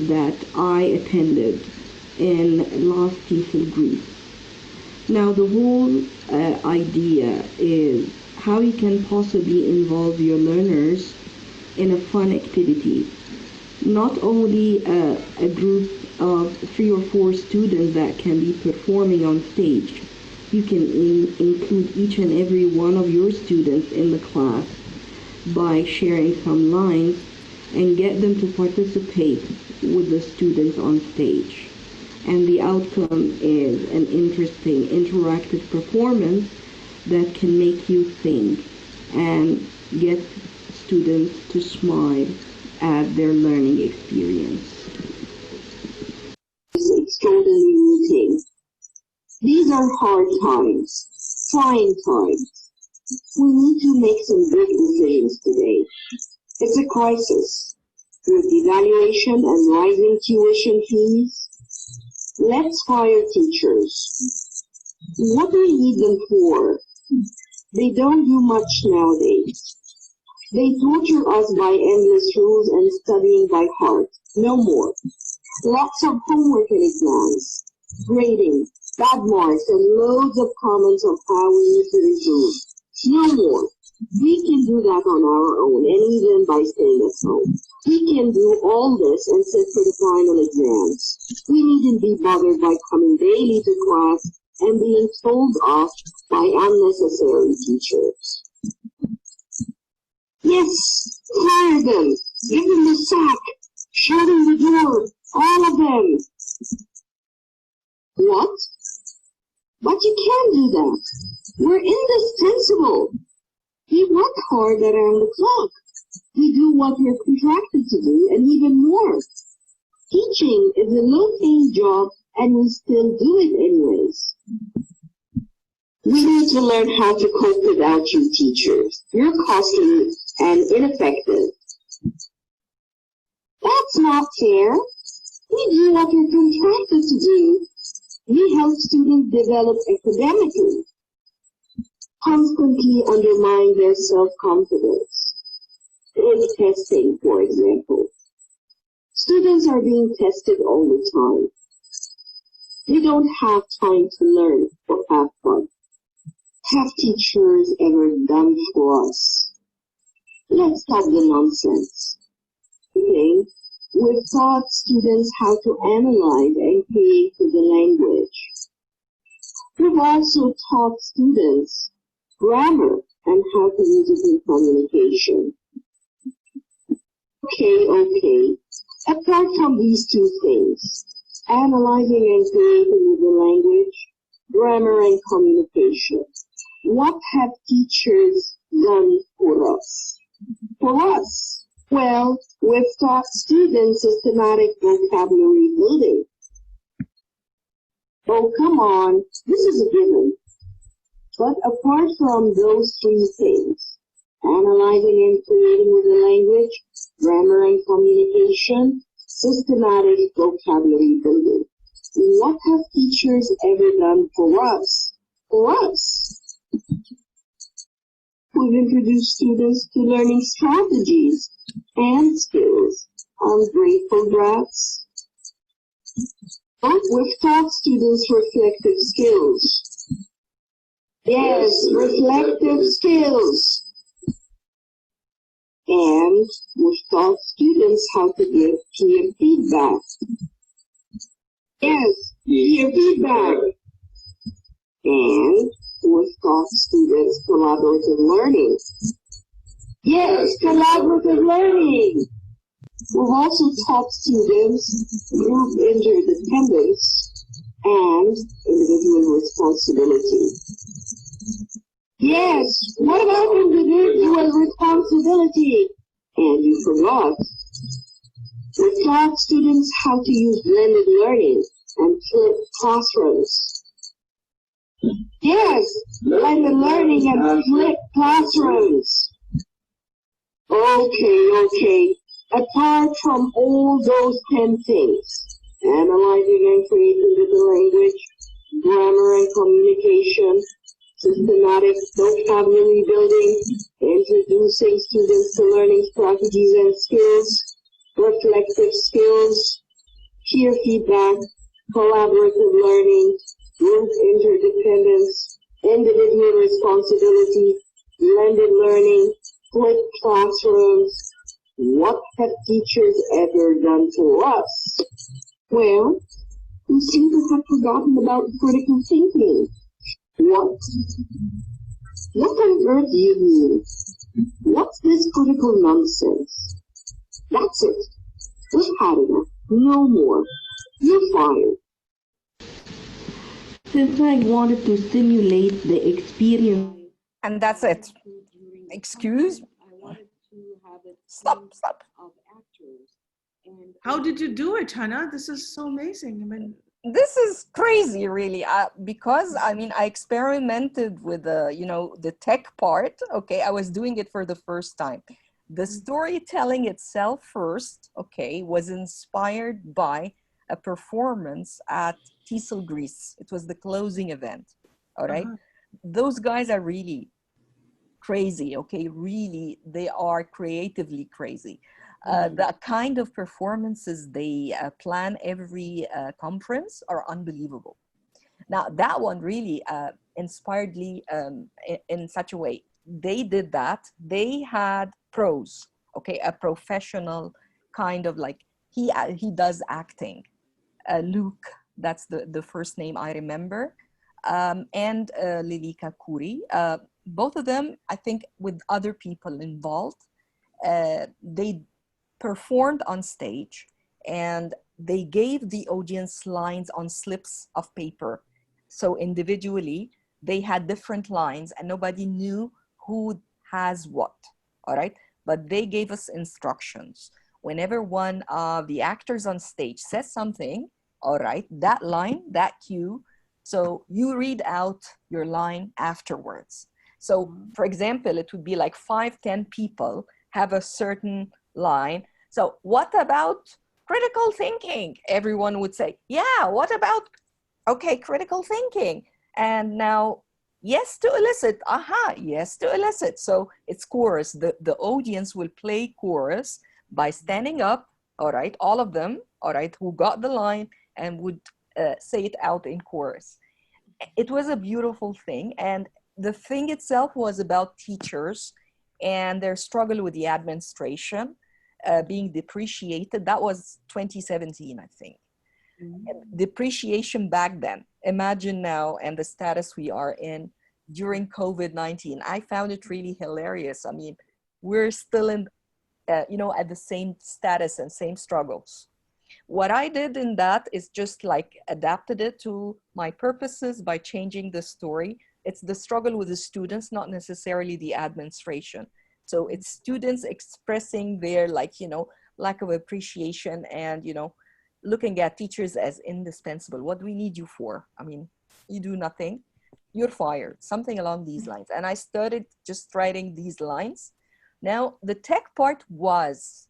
that I attended in last TESOL Greece. Now the whole idea is how you can possibly involve your learners in a fun activity. Not only a group of 3 or 4 students that can be performing on stage. You can include each and every one of your students in the class by sharing some lines and get them to participate with the students on stage. And the outcome is an interesting interactive performance that can make you think and get students to smile at their learning experience. It's extraordinary meeting. These are hard times, trying times. We need to make some big decisions today. It's a crisis. With devaluation and rising tuition fees, let's fire teachers. What do we need them for? They don't do much nowadays. They torture us by endless rules and studying by heart. No more. Lots of homework and exams, grading, bad marks, and loads of comments of how we need to improve. No more. We can do that on our own, and even by staying at home. We can do all this and sit for the final exams. We needn't be bothered by coming daily to class and being told off by unnecessary teachers. Yes, fire them, give them the sack, shut them the door, all of them. What? But you can't do that. We're indispensable. We work hard around the clock. We do what we're contracted to do and even more. Teaching is a low-paying job and we still do it anyways. We need to learn how to cope without you teachers. You're costly and ineffective. That's not fair. We do what we're contracted to do. We help students develop academically, constantly undermine their self-confidence. In testing, for example. Students are being tested all the time. We don't have time to learn or have fun. Have teachers ever done for us? Let's stop the nonsense. Okay? We've taught students how to analyze and create the language. We've also taught students grammar and how to use it in communication. Okay. Apart from these two things, analyzing and creating with the language, grammar and communication, what have teachers done for us? For us, well, we've taught students systematic vocabulary building. Oh, come on, this is a given. But apart from those three things, analyzing and creating with the language, grammar and communication, systematic vocabulary building, what have teachers ever done for us? For us, we've introduced students to learning strategies and skills on grateful breaths. We've taught students reflective skills. Yes, reflective skills. And we've taught students how to give peer feedback. Yes, peer feedback. And we've taught students collaborative learning. Yes, collaborative learning. We've also taught students group interdependence and individual responsibility. Yes, what about individual responsibility? And you forgot. We taught students how to use blended learning and flipped classrooms. Yes, blended learning and flipped classrooms. Okay. Apart from all those 10 things, analyzing and creating with the language, grammar and communication, systematic vocabulary building, introducing students to learning strategies and skills, reflective skills, peer feedback, collaborative learning, group interdependence, individual responsibility, blended learning, flipped classrooms. What have teachers ever done for us? Well, we seem to have forgotten about critical thinking. What? What on earth do you mean? What's this critical nonsense? That's it. We've had enough. No more. You're fired. Since I wanted to stimulate the experience. And that's it. Excuse? Stop. How did you do it, Hannah? This is so amazing. I mean, this is crazy, really, because I experimented with the tech part. Okay, I was doing it for the first time. The storytelling itself first, okay, was inspired by a performance at TESOL Greece. It was the closing event. All right, those guys are really crazy. Okay, really, they are creatively crazy. The kind of performances they plan every conference are unbelievable. Now, that one really inspired me in such a way. They did that. They had pros, okay, a professional kind of like, he does acting. Luke, that's the first name I remember, and Lilika Kuri. Both of them, I think, with other people involved, they performed on stage and they gave the audience lines on slips of paper. So individually, they had different lines and nobody knew who has what, all right? But they gave us instructions. Whenever one of the actors on stage says something, all right, that line, that cue, so you read out your line afterwards. So for example, it would be like 5-10 people have a certain line. So what about critical thinking? Everyone would say, yeah, what about, okay, critical thinking. And now, yes to elicit, yes to elicit. So it's chorus. The audience will play chorus by standing up, all right, all of them, all right, who got the line and would say it out in chorus. It was a beautiful thing. And the thing itself was about teachers and their struggle with the administration being depreciated. That was 2017, I think. Depreciation back then. Imagine now and the status we are in during COVID-19. I found it really hilarious. I mean, we're still at the same status and same struggles. What I did in that is just like adapted it to my purposes by changing the story. It's the struggle with the students, not necessarily the administration. So it's students expressing their lack of appreciation and, looking at teachers as indispensable. What do we need you for? I mean, you do nothing, you're fired, something along these lines. And I started just writing these lines. Now, the tech part was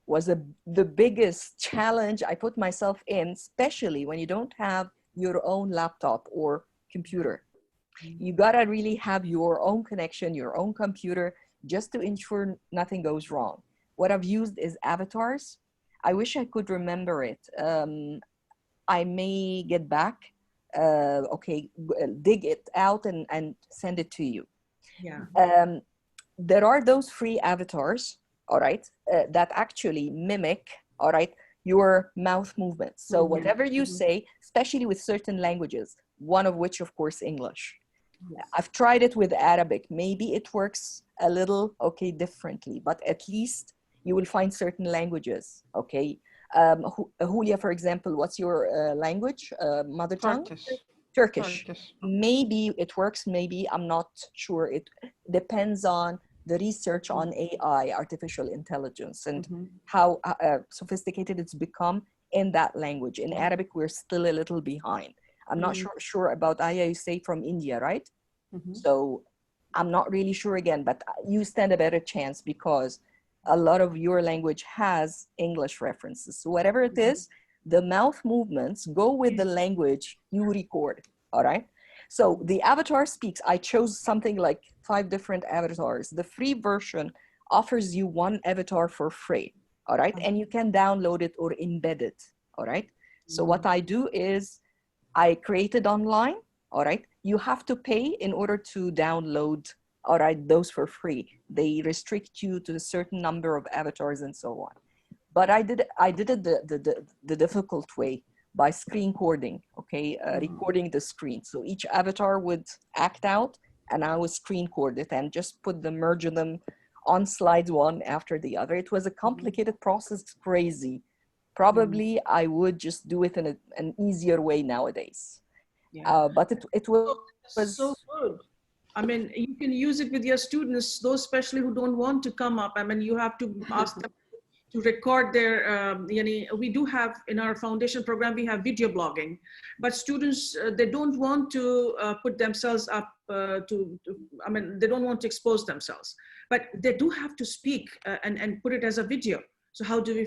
the biggest challenge I put myself in, especially when you don't have your own laptop or computer. You gotta really have your own connection, your own computer, just to ensure nothing goes wrong. What I've used is avatars. I wish I could remember it. I may get back, dig it out and send it to you. Yeah. There are those free avatars, all right, that actually mimic, all right, your mouth movements. So whatever you say, especially with certain languages, one of which, of course, English. Yes. I've tried it with Arabic. Maybe it works a little, differently, but at least you will find certain languages, okay? Julia, for example, what's your language, mother tongue? Turkish. Maybe it works, maybe I'm not sure. It depends on the research on AI, artificial intelligence, and how sophisticated it's become in that language. In Arabic, we're still a little behind. I'm not sure about Aya, you say from India, right? So I'm not really sure again, but you stand a better chance because a lot of your language has English references. So whatever it is, the mouth movements go with the language you record, all right? So the avatar speaks. I chose something like 5 different avatars. The free version offers you 1 avatar for free, all right? And you can download it or embed it, all right? So what I do is I created online, all right? You have to pay in order to download, all right, those for free. They restrict you to a certain number of avatars and so on. But I did it the difficult way by screen recording, okay? Recording the screen. So each avatar would act out and I would screen record it and just merge them on slides one after the other. It was a complicated process, crazy. Probably I would just do it in an easier way nowadays. Yeah. But it was so good. I mean, you can use it with your students, those especially who don't want to come up. I mean, you have to ask them to record their, we do have in our foundation program, we have video blogging, but students, they don't want to put themselves up they don't want to expose themselves, but they do have to speak and put it as a video. So how do we,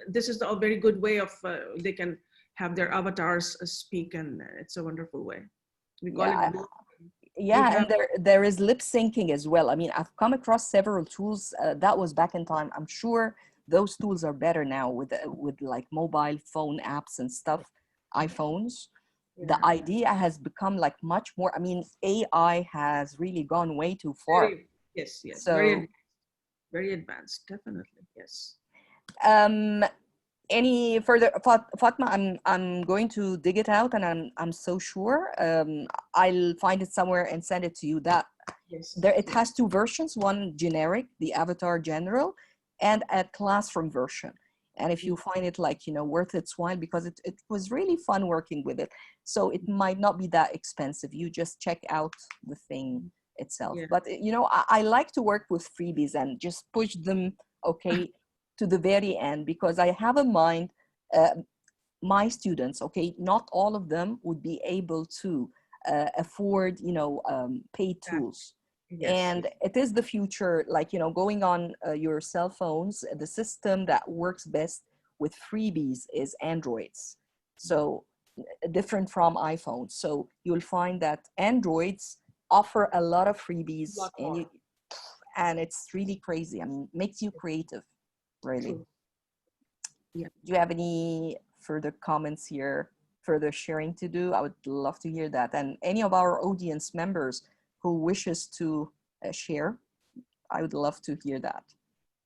this is a very good way of, they can have their avatars speak, and it's a wonderful way. We call it. Yeah, and there is lip syncing as well. I mean, I've come across several tools that was back in time. I'm sure those tools are better now with like mobile phone apps and stuff, iPhones. Yeah. The idea has become like much more. I mean, AI has really gone way too far. Yes. So, very advanced, definitely. Yes. Any further, Fatma? I'm going to dig it out, and I'm so sure I'll find it somewhere and send it to you. That it has 2 versions: one generic, the Avatar General, and a classroom version. And if you find it worth its while, because it was really fun working with it. So it might not be that expensive. You just check out the thing itself. Yeah. But I like to work with freebies and just push them. Okay. To the very end, because I have in mind my students, okay, not all of them would be able to afford, paid tools. Yes. And it is the future, going on your cell phones, the system that works best with freebies is Androids. So different from iPhones. So you'll find that Androids offer a lot of freebies, and it's really crazy. I mean, makes you creative. Really. Yeah. Do you have any further comments here, further sharing to do? I would love to hear that. And any of our audience members who wishes to share, I would love to hear that.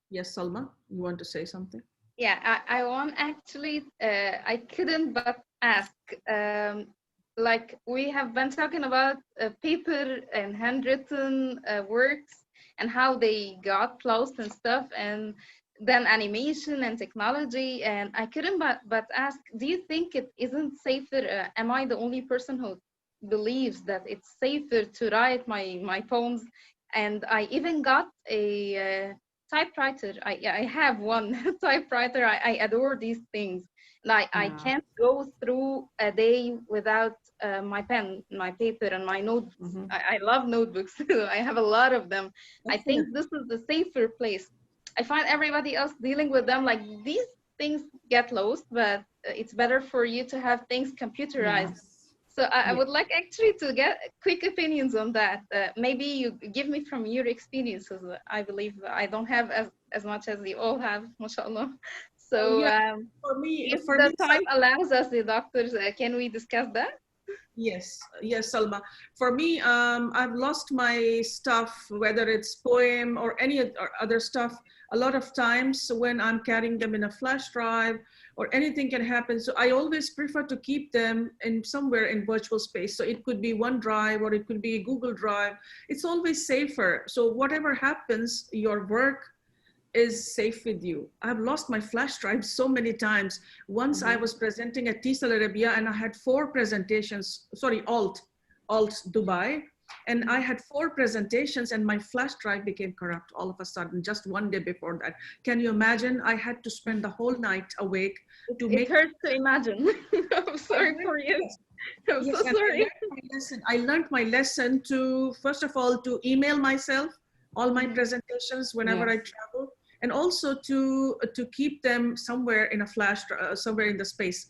Yes, Salma, you want to say something? Yeah, I want actually, I couldn't but ask, like we have been talking about paper and handwritten works and how they got lost and stuff. And than animation and technology. And I couldn't but ask, do you think it isn't safer? Am I the only person who believes that it's safer to write my poems? And I even got a typewriter. I have one typewriter. I adore these things. Like I can't go through a day without my pen, my paper, and my notebooks. I love notebooks. I have a lot of them. I think this is the safer place. I find everybody else dealing with them, like these things get lost, but it's better for you to have things computerized. So I would like actually to get quick opinions on that. Maybe you give me from your experiences. I believe I don't have as much as you all have, mashallah. So for me, if the time allows us, the doctors, can we discuss that? Yes, yes, Salma. For me, I've lost my stuff, whether it's poem or any other stuff, a lot of times when I'm carrying them in a flash drive or anything can happen. So I always prefer to keep them in somewhere in virtual space. So it could be OneDrive or it could be Google Drive. It's always safer. So whatever happens, your work is safe with you. I've lost my flash drive so many times. Once I was presenting at TESOL Arabia and I had 4 presentations, sorry, Alt Dubai. And I had 4 presentations and my flash drive became corrupt all of a sudden, just one day before that. Can you imagine? I had to spend the whole night awake to make— It hurts to imagine. I'm sorry for you. I'm so sorry. I learned my lesson to, first of all, to email myself all my presentations whenever I travel, and also to keep them somewhere in a flash, somewhere in the space,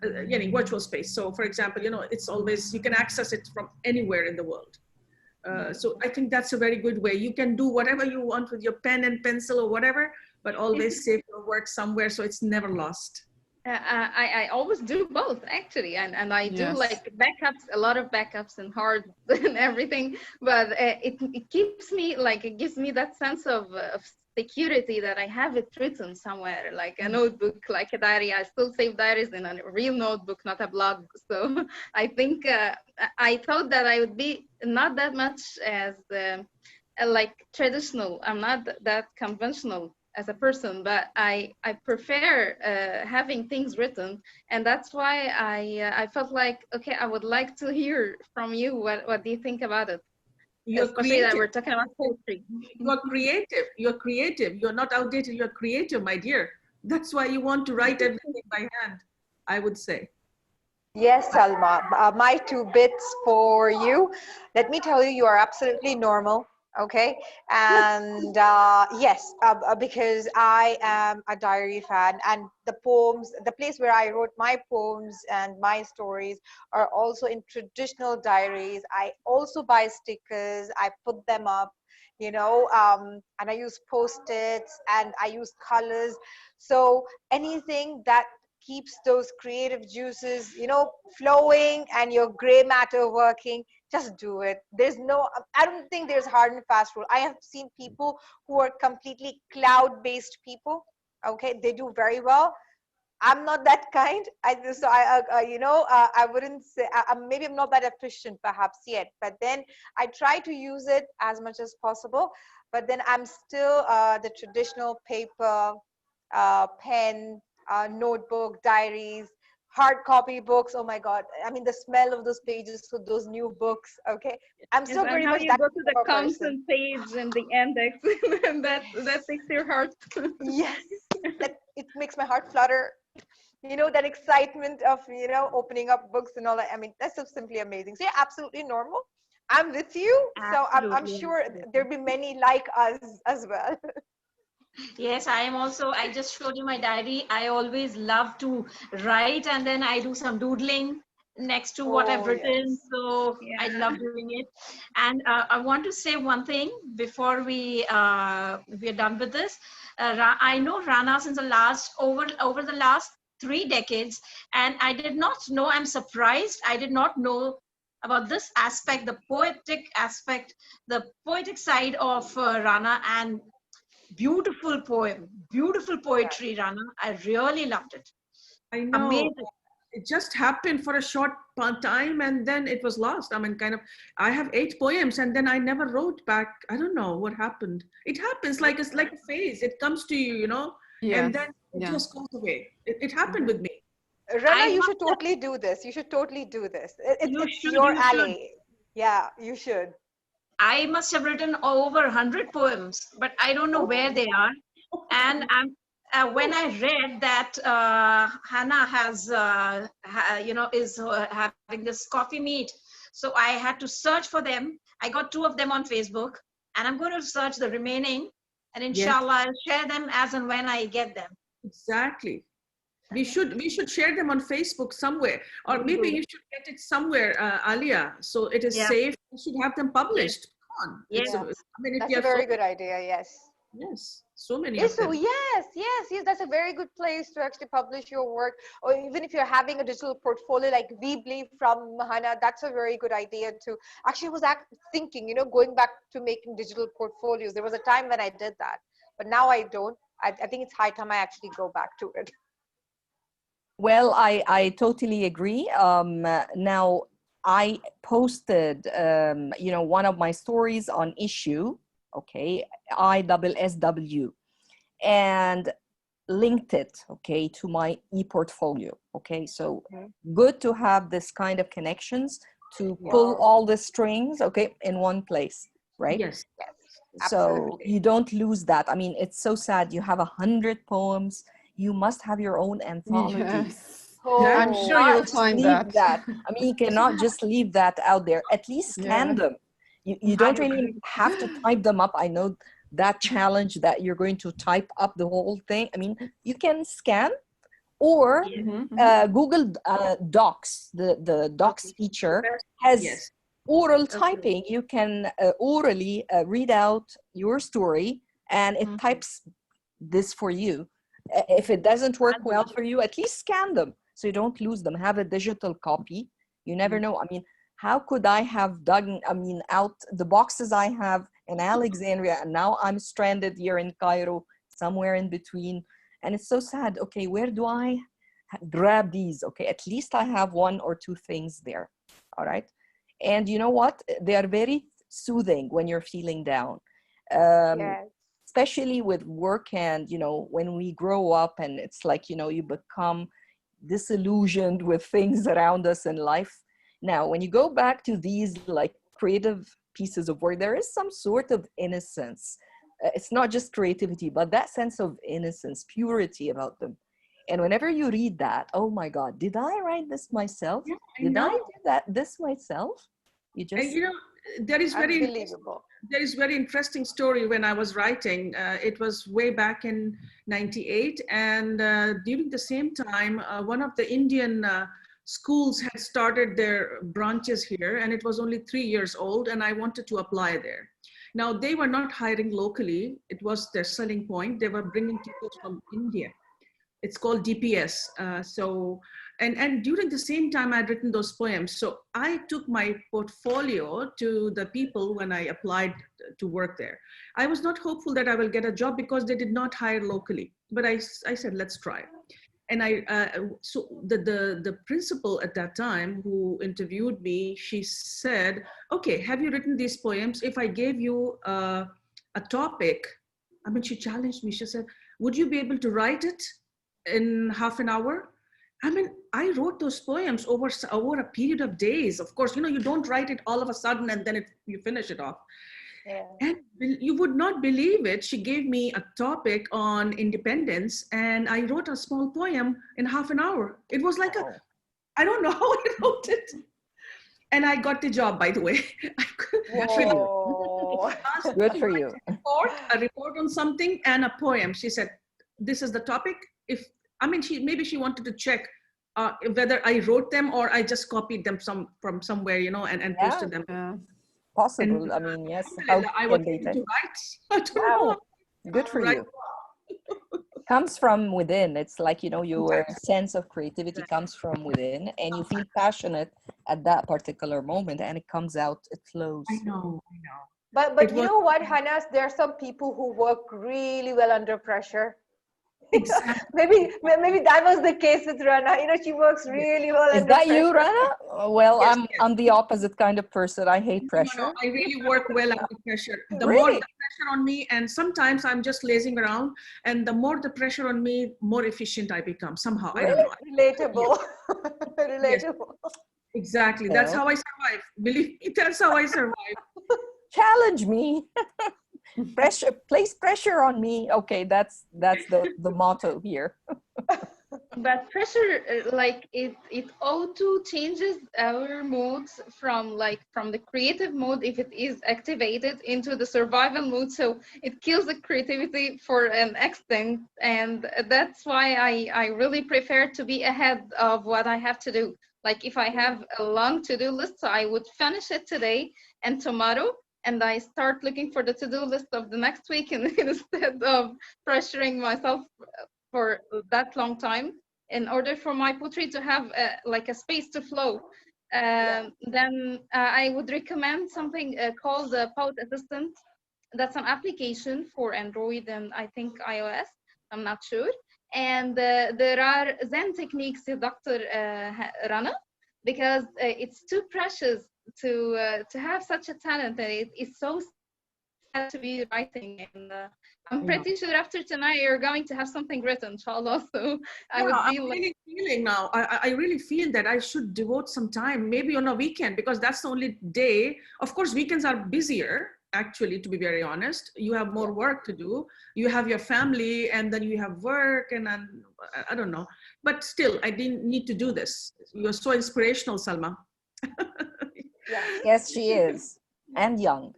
virtual space. So for example, it's always, you can access it from anywhere in the world. So I think that's a very good way. You can do whatever you want with your pen and pencil or whatever, but always save your work somewhere so it's never lost. I always do both actually, and I do like backups, a lot of backups and hard and everything, but it keeps me, like, it gives me that sense of security that I have it written somewhere, like a notebook, like a diary. I still save diaries in a real notebook, not a blog. So I think I thought that I would be not that much as like traditional. I'm not that conventional as a person, but I prefer having things written, and that's why I felt like, okay, I would like to hear from you. What do you think about it? You're Especially creative. that we're talking about poetry. You're creative. You're creative. You're not outdated. You're creative, my dear. That's why you want to write everything by hand, I would say. Yes, Salma, my 2 bits for you. Let me tell you, you are absolutely normal. Okay. And yes, because I am a diary fan, and the poems, the place where I wrote my poems and my stories are also in traditional diaries. I also buy stickers, I put them up, and I use post-its and I use colors. So anything that keeps those creative juices, flowing and your gray matter working, just do it. I don't think there's hard and fast rule. I have seen people who are completely cloud-based people. Okay, they do very well. I'm not that kind. I wouldn't say, maybe I'm not that efficient perhaps yet, but then I try to use it as much as possible. But then I'm still the traditional paper, pen, notebook, diaries, hard copy books. Oh my God. I mean, the smell of those pages for those new books. Okay. I'm still very much that go to the content page and the index, and that takes your heart. Yes. It makes my heart flutter. That excitement of, opening up books and all that. I mean, that's so simply amazing. So you're absolutely normal. I'm with you. So I'm sure there'll be many like us as well. Yes, I am also. I just showed you my diary. I always love to write, and then I do some doodling next to what I've written. Yes. So I love doing it. And I want to say one thing before we are done with this. I know Rana since over the last 3 decades, and I did not know. I'm surprised. I did not know about this aspect, the poetic aspect, the poetic side of Rana, and beautiful poem, beautiful poetry, Rana. I really loved it. I know. Amazing. it just happened for a short time and then it was lost. I mean, I have 8 poems and then I never wrote back. I don't know what happened. It happens like it's like a phase. It comes to you, and then it just goes away. It happened with me. Rana, you should totally do this. You should totally do this. It's your alley. Yeah, you should. I must have written over 100 poems, but I don't know where they are. And when I read that Hannah has, is having this coffee meet, so I had to search for them. I got 2 of them on Facebook, and I'm going to search the remaining, and inshallah, I'll share them as and when I get them. Exactly. We should share them on Facebook somewhere, or maybe you should get it somewhere, Alia, so it is safe. You should have them published. Come on. Yes. That's a very good idea. Yes. Yes, so many Yes, of them. so yes, that's a very good place to actually publish your work. Or even if you're having a digital portfolio like Weebly from Hannah, that's a very good idea too. Actually, I was thinking, going back to making digital portfolios. There was a time when I did that, but now I don't. I think it's high time I actually go back to it. Well, I totally agree. Now, I posted, one of my stories on Issue, okay, ISSW, and linked it, okay, to my e-portfolio, okay? So good to have this kind of connections to pull all the strings, okay, in one place, right? Yes. So you don't lose that. I mean, it's so sad. You have 100 poems. You must have your own anthology. Yes. I'm sure you'll find that. I mean, you cannot just leave that out there. At least scan them. You don't really have to type them up. I know that challenge that you're going to type up the whole thing. I mean, you can scan or Google Docs. The Docs feature has oral typing. You can orally read out your story and it types this for you. If it doesn't work well for you, at least scan them so you don't lose them. Have a digital copy. You never know. I mean, how could I have dug, out the boxes I have in Alexandria, and now I'm stranded here in Cairo, somewhere in between. And it's so sad. Okay, where do I grab these? Okay, at least I have 1 or 2 things there. All right. And you know what? They are very soothing when you're feeling down. Especially with work and, when we grow up and it's like, you become disillusioned with things around us in life. Now, when you go back to these like creative pieces of work, there is some sort of innocence. It's not just creativity, but that sense of innocence, purity about them. And whenever you read that, oh my God, did I write this myself? Did I do this myself? You just... And there is very interesting story when I was writing. It was way back in 98, and during the same time, one of the Indian schools had started their branches here, and it was only 3 years old, and I wanted to apply there. Now, they were not hiring locally. It was their selling point. They were bringing teachers from India. It's called DPS. And during the same time, I'd written those poems. So I took my portfolio to the people when I applied to work there. I was not hopeful that I will get a job because they did not hire locally. But I said, let's try. And so the principal at that time who interviewed me, she said, okay, have you written these poems? If I gave you a topic, she challenged me. She said, would you be able to write it in half an hour? I wrote those poems over a period of days. Of course, you don't write it all of a sudden and then you finish it off. Yeah. And you would not believe it. She gave me a topic on independence and I wrote a small poem in half an hour. It was like I don't know how I wrote it. And I got the job, by the way. Good for you. Good for you. A report on something and a poem. She said, this is the topic. Maybe she wanted to check whether I wrote them or I just copied them from somewhere, and posted them. Possible. And, yes. I was able to write. I don't know. Good for you. Comes from within. It's like, your sense of creativity comes from within and you feel passionate at that particular moment and it comes out, it flows. I know. But you know what, Hannah, there are some people who work really well under pressure. Exactly. maybe that was the case with Rana. You know, she works really well. Is that you, Rana? Well, yes, I'm the opposite kind of person. I hate pressure. No, I really work well under pressure. The Really? more the pressure on me, and sometimes I'm just lazing around, and the more the pressure on me, more efficient I become somehow. Really? I don't know. Relatable. Yes. Relatable. Yes. Exactly. That's how I survive. Believe me, that's how I survive. Challenge me. Pressure, place pressure on me. Okay, that's the motto here. But pressure, like it auto changes our modes from the creative mode, if it is activated, into the survival mode. So it kills the creativity for an extent, and that's why I really prefer to be ahead of what I have to do. Like if I have a long to-do list, so I would finish it today and tomorrow, and I start looking for the to-do list of the next week, and instead of pressuring myself for that long time, in order for my poetry to have like a space to flow. Then I would recommend something called the Poet Assistant. That's an application for Android and I think iOS. I'm not sure. And there are Zen techniques, Dr. Rana, because it's too precious to have such a talent, and it's so sad to be writing. And I'm pretty sure after tonight you're going to have something written, inshallah. So I would be I'm really feeling now. I really feel that I should devote some time, maybe on a weekend, because that's the only day. Of course, weekends are busier, actually, to be very honest. You have more work to do. You have your family, and then you have work, and then, I don't know. But still, I didn't need to do this. You're so inspirational, Salma. Yes, she is. And young.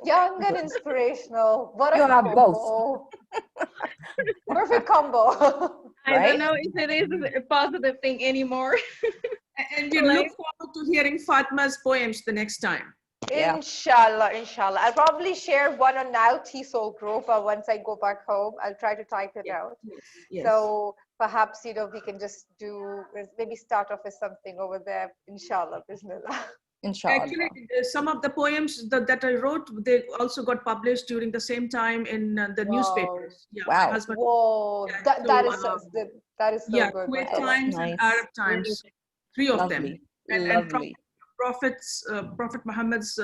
Young and inspirational. What a You have combo. both. Perfect combo. I don't know if it is a positive thing anymore. And we look forward to hearing Fatma's poems the next time. Inshallah, inshallah. I'll probably share one on NileTESOL group once I go back home. I'll try to type it out. Yes. So perhaps, we can just maybe start off with something over there. Inshallah, bismillah. Inshallah. Actually, some of the poems that I wrote, they also got published during the same time in the newspapers. Yeah, wow. My husband. Whoa, that is so good. Kuwait Times and Arab Times, 3 of them. And Prophet Muhammad's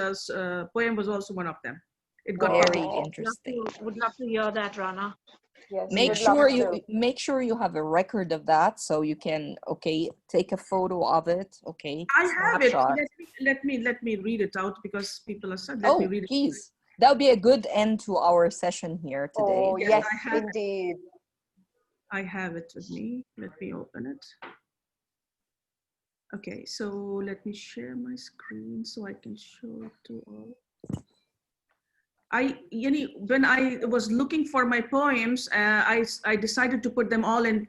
poem was also one of them. It got very published. interesting. Would love to hear that, Rana. Yes, make sure you have a record of that, so you can take a photo of it. I have it. Let me read it out, because people are said. Let me read it. Please. That would be a good end to our session here today. Oh yes, indeed. I have it with me. Let me open it. Okay, so let me share my screen so I can show it to all. When I was looking for my poems, I decided to put them all in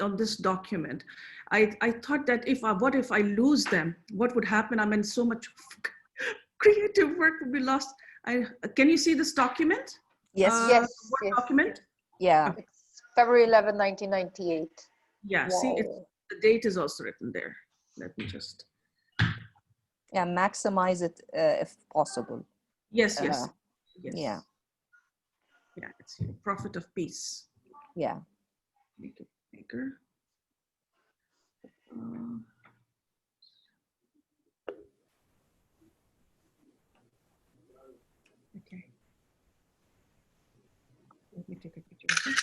on this document. I thought that what if I lose them? What would happen? I mean, so much creative work would be lost. Can you see this document? Yes. Yes. Document? Yeah. It's February 11, 1998. Yeah. Wow. See, the date is also written there. Let me just. Yeah, maximize it if possible. Yes. Yes. Yeah. Yeah, it's here. Prophet of Peace. Yeah. Make it bigger. Okay. Let me take a picture.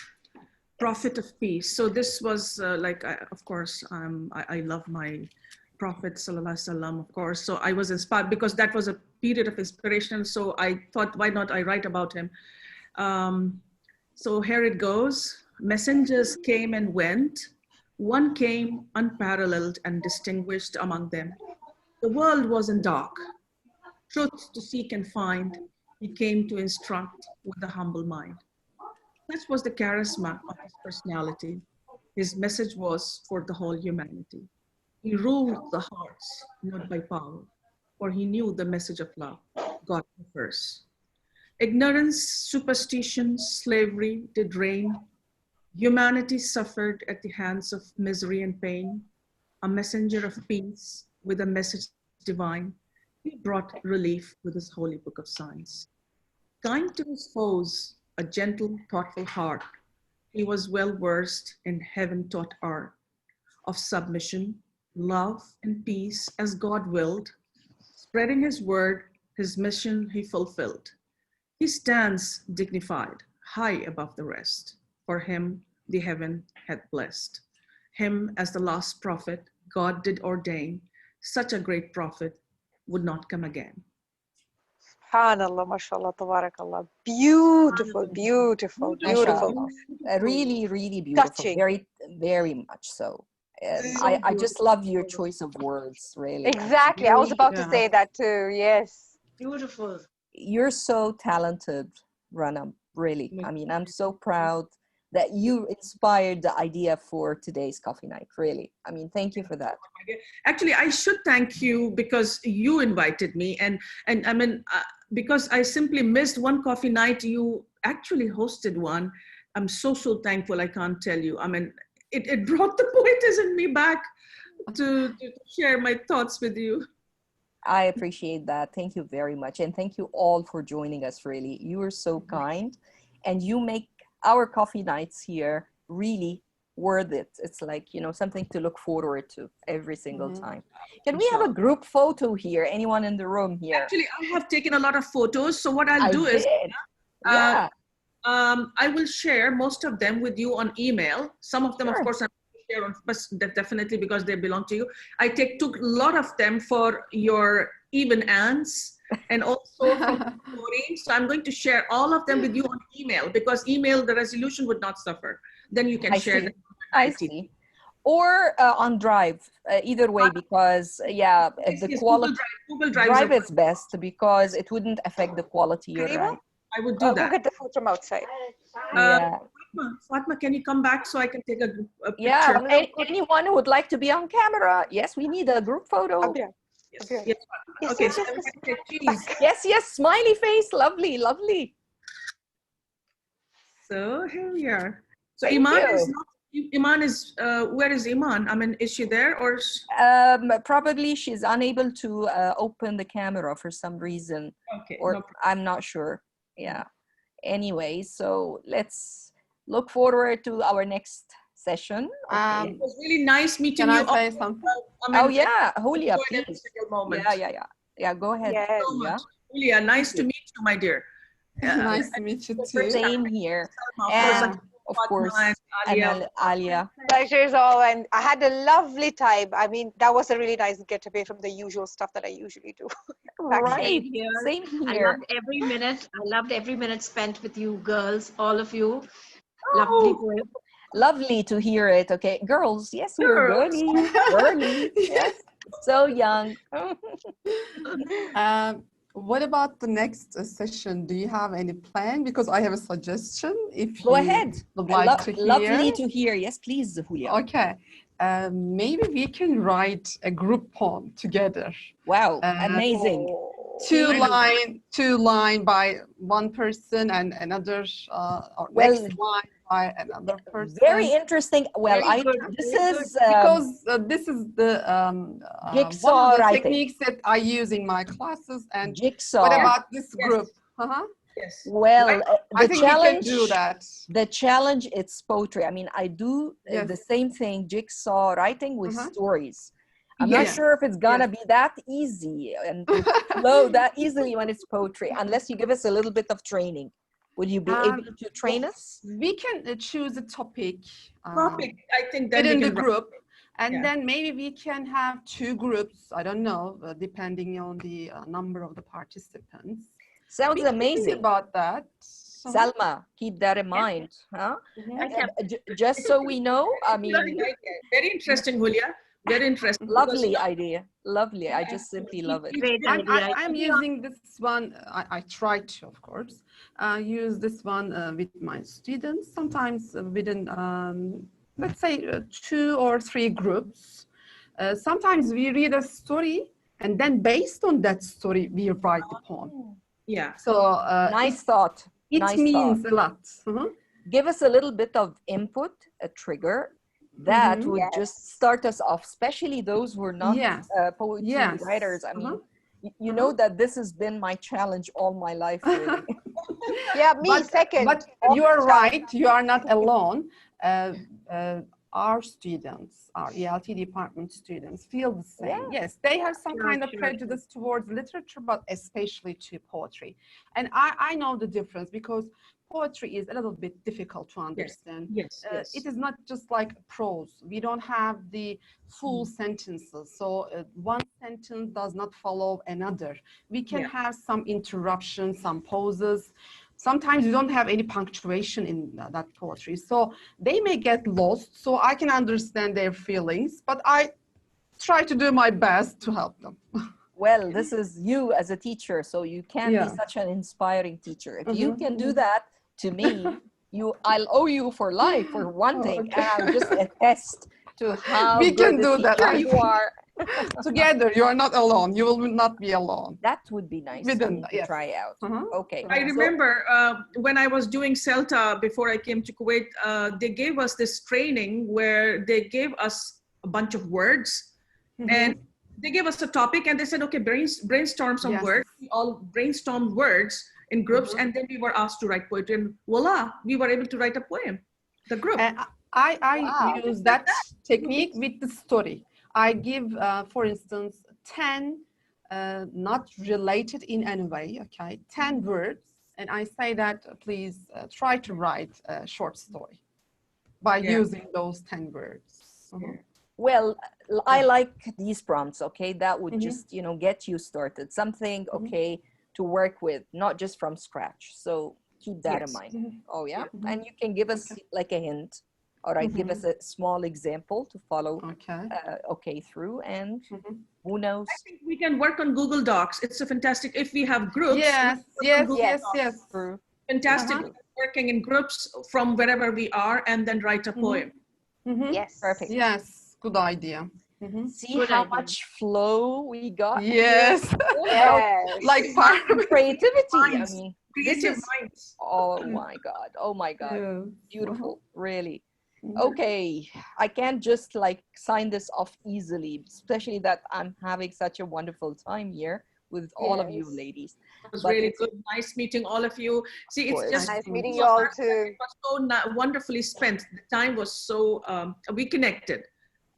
Prophet of Peace. So this was of course, I love my Prophet Sallallahu Alaihi Wasallam, of course. So I was inspired because that was a period of inspiration. So I thought, why not I write about him? So here it goes. Messengers came and went. One came unparalleled and distinguished among them. The world was in dark. Truth to seek and find. He came to instruct with a humble mind. Such was the charisma of his personality. His message was for the whole humanity. He ruled the hearts, not by power, for he knew the message of love, God first. Ignorance, superstition, slavery did reign. Humanity suffered at the hands of misery and pain. A messenger of peace with a message divine, he brought relief with his holy book of signs. Kind to his foes, a gentle, thoughtful heart, he was well versed in heaven-taught art of submission, love, and peace as God willed. Spreading his word, his mission he fulfilled. He stands dignified, high above the rest. For him the heaven had blessed. Him as the last prophet God did ordain, such a great prophet would not come again. SubhanAllah, mashallah, tabarakallah. Beautiful, beautiful, beautiful. Really, really beautiful. Touching. Very, very much so. I just love your choice of words, really. Exactly. I was about to say that too. Yes. Beautiful. You're so talented, Rana. Really. I mean, I'm so proud that you inspired the idea for today's coffee night. Really. I mean, thank you for that. Actually, I should thank you because you invited me, and I mean, because I simply missed one coffee night, you actually hosted one. I'm so thankful. I can't tell you. I mean, it brought the poetess in me back to share my thoughts with you. I appreciate that. Thank you very much. And thank you all for joining us, really. You are so kind, and you make our coffee nights here really worth it. It's like, you know, something to look forward to every single time. Can we have a group photo here? Anyone in the room here? Actually, I have taken a lot of photos. So what I'll do is, I will share most of them with you on email. Some of them, of course, I'm share on, but definitely because they belong to you. I took a lot of them for your even ants and also from Maureen. So I'm going to share all of them with you on email, because email, the resolution would not suffer. Then you can share them. I see. Or on Drive, either way, because the quality, Google Drive is best because it wouldn't affect the quality you're right. I would do that. Go get the food from outside. Fatma, can you come back so I can take a picture? Yeah, anyone who would like to be on camera. Yes, we need a group photo. Yes, okay, so yes, smiley face, lovely, lovely. So here we are. So Iman is where is Iman? I mean, is she there or? Probably she's unable to open the camera for some reason. Okay. Or I'm not sure. Yeah. Anyway, so let's look forward to our next session. Okay. It was really nice meeting you. Can I say something? Julia, please. Yeah, go ahead. Yes. Julia, nice to meet you, my dear. Nice to meet you too. Same here. And of course, Alia. Pleasure is all, and I had a lovely time. I mean, that was a really nice getaway from the usual stuff that I usually do. Right. Same here. I loved every minute. I loved every minute spent with you girls, all of you. Lovely. Lovely to hear it. Okay, girls. Yes, we're girly. Yes, so young. What about the next session? Do you have any plan? Because I have a suggestion. If Go ahead. Would like to hear. Lovely to hear. Yes, please, Julia. Okay. Maybe we can write a group poem together. Wow, amazing. Two line by one person and another next line by another person. Very interesting. Well, this is because this is the jigsaw one of the writing techniques that I use in my classes. And jigsaw. What about this group? Yes. Well, I think challenge. We can do that. The challenge, it's poetry. I mean, I do the same thing, jigsaw writing with stories. I'm not sure if it's gonna be that easy and flow that easily when it's poetry, unless you give us a little bit of training. Would you be able to train us? We can choose a topic. I think that within the group, and then maybe we can have two groups. I don't know, depending on the number of the participants. Sounds amazing. About that. Salma, keep that in mind, huh? Just so we know, I mean. Very interesting, Julia. Very interesting. Lovely idea. Lovely. I just simply love it. I'm using this one. I try to, of course, use this one with my students. Sometimes within, let's say, 2 or 3 groups. Sometimes we read a story, and then based on that story, we write the poem. Yeah. So nice thought. It means a lot. Give us a little bit of input, a trigger. That would just start us off, especially those who are not poetry writers. I mean, you know that this has been my challenge all my life, really. Yeah, me second. But you are right. You are not alone. Our students, our ELT department students feel the same. Yeah. Yes, they have some kind of prejudice towards literature, but especially to poetry. And I know the difference because poetry is a little bit difficult to understand. Yes, yes. It is not just like prose. We don't have the full sentences. So one sentence does not follow another. We can have some interruptions, some pauses. Sometimes you don't have any punctuation in that poetry. So they may get lost. So I can understand their feelings, but I try to do my best to help them. Well, this is you as a teacher, so you can be such an inspiring teacher. If you can do that to me, I'll owe you for life for one thing. Okay. And I'll just attest to how We good can a do that. teacher you are. Together, you are not alone. You will not be alone. That would be nice to try out. Okay. I remember when I was doing CELTA before I came to Kuwait, they gave us this training where they gave us a bunch of words and they gave us a topic and they said, okay, brainstorm some words. We all brainstormed words in groups and then we were asked to write poetry and voila, we were able to write a poem, the group. I use that technique with the story. I give, for instance, 10 not related in any way, okay, 10 words, and I say that please try to write a short story by using those 10 words. Well, I like these prompts, okay, that would just, get you started. Something, okay, to work with, not just from scratch. So keep that in mind. Oh, yeah. And you can give us like a hint. All right, give us a small example to follow through, and who knows? I think we can work on Google Docs. It's a fantastic, if we have groups. Yes. True. Fantastic working in groups from wherever we are and then write a poem. Yes. Perfect. Yes, good idea. See how much flow we got? Yes. Like creativity. Minds. I mean, Creative minds. Oh my God. Oh my God. Beautiful. Really. Okay, I can't just like sign this off easily, especially that I'm having such a wonderful time here with all of you ladies. It was really good. Nice meeting all of you. See, it's just nice meeting you all too. It was so wonderfully spent. The time was so, we connected.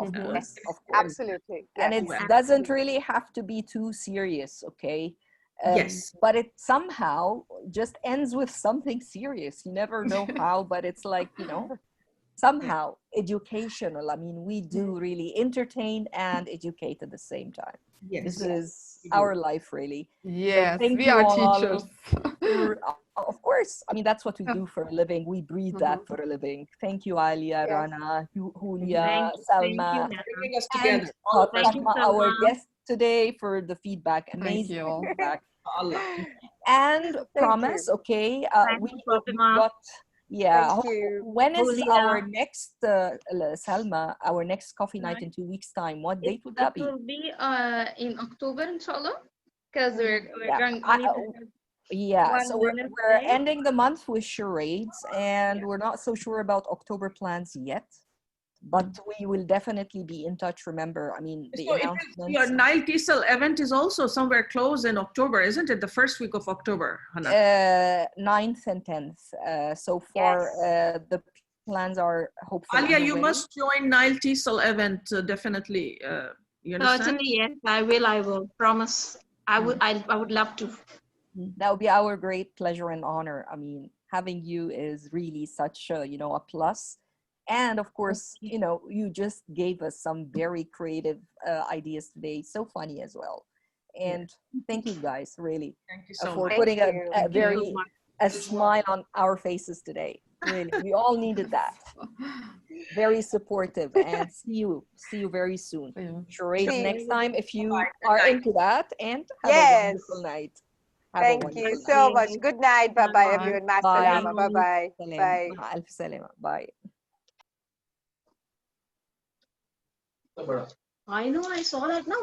Of course. Absolutely. And it doesn't really have to be too serious, okay? Yes. But it somehow just ends with something serious. You never know how, but it's like, somehow educational. I mean, we do really entertain and educate at the same time. Yes. This is our life, really. Yes, so we are teachers. Of course. I mean, that's what we do for a living. We breathe that for a living. Thank you, Alia, Rana, Julia, Salma, bringing us together. and our guest today for the feedback. Amazing feedback. And promise, okay, we got. Yeah. When is our next, Salma, our next coffee night in 2 weeks' time? What date would that be? It will be in October, inshallah, because we're going. So we're ending the month with charades, and we're not so sure about October plans yet. But we will definitely be in touch. Remember, I mean, the announcements. Your NileTESOL event is also somewhere close in October, isn't it? The first week of October, Hannah. 9th and 10th. So far, the plans are hopefully. Alia, you must join NileTESOL event definitely. You understand? Certainly, yes, I will. Promise. I would love to. That would be our great pleasure and honor. I mean, having you is really such a, a plus. And of course, you just gave us some very creative ideas today. So funny as well. And thank you guys, really, thank you so for much. putting a smile on our faces today. Really, we all needed that. Very supportive. And see you very soon. Charades next time if you are into that. And have a wonderful night. Thank you so much. Good night. Bye-bye, everyone. Bye-bye. Bye. Alf salama. Bye. I know, I saw that now.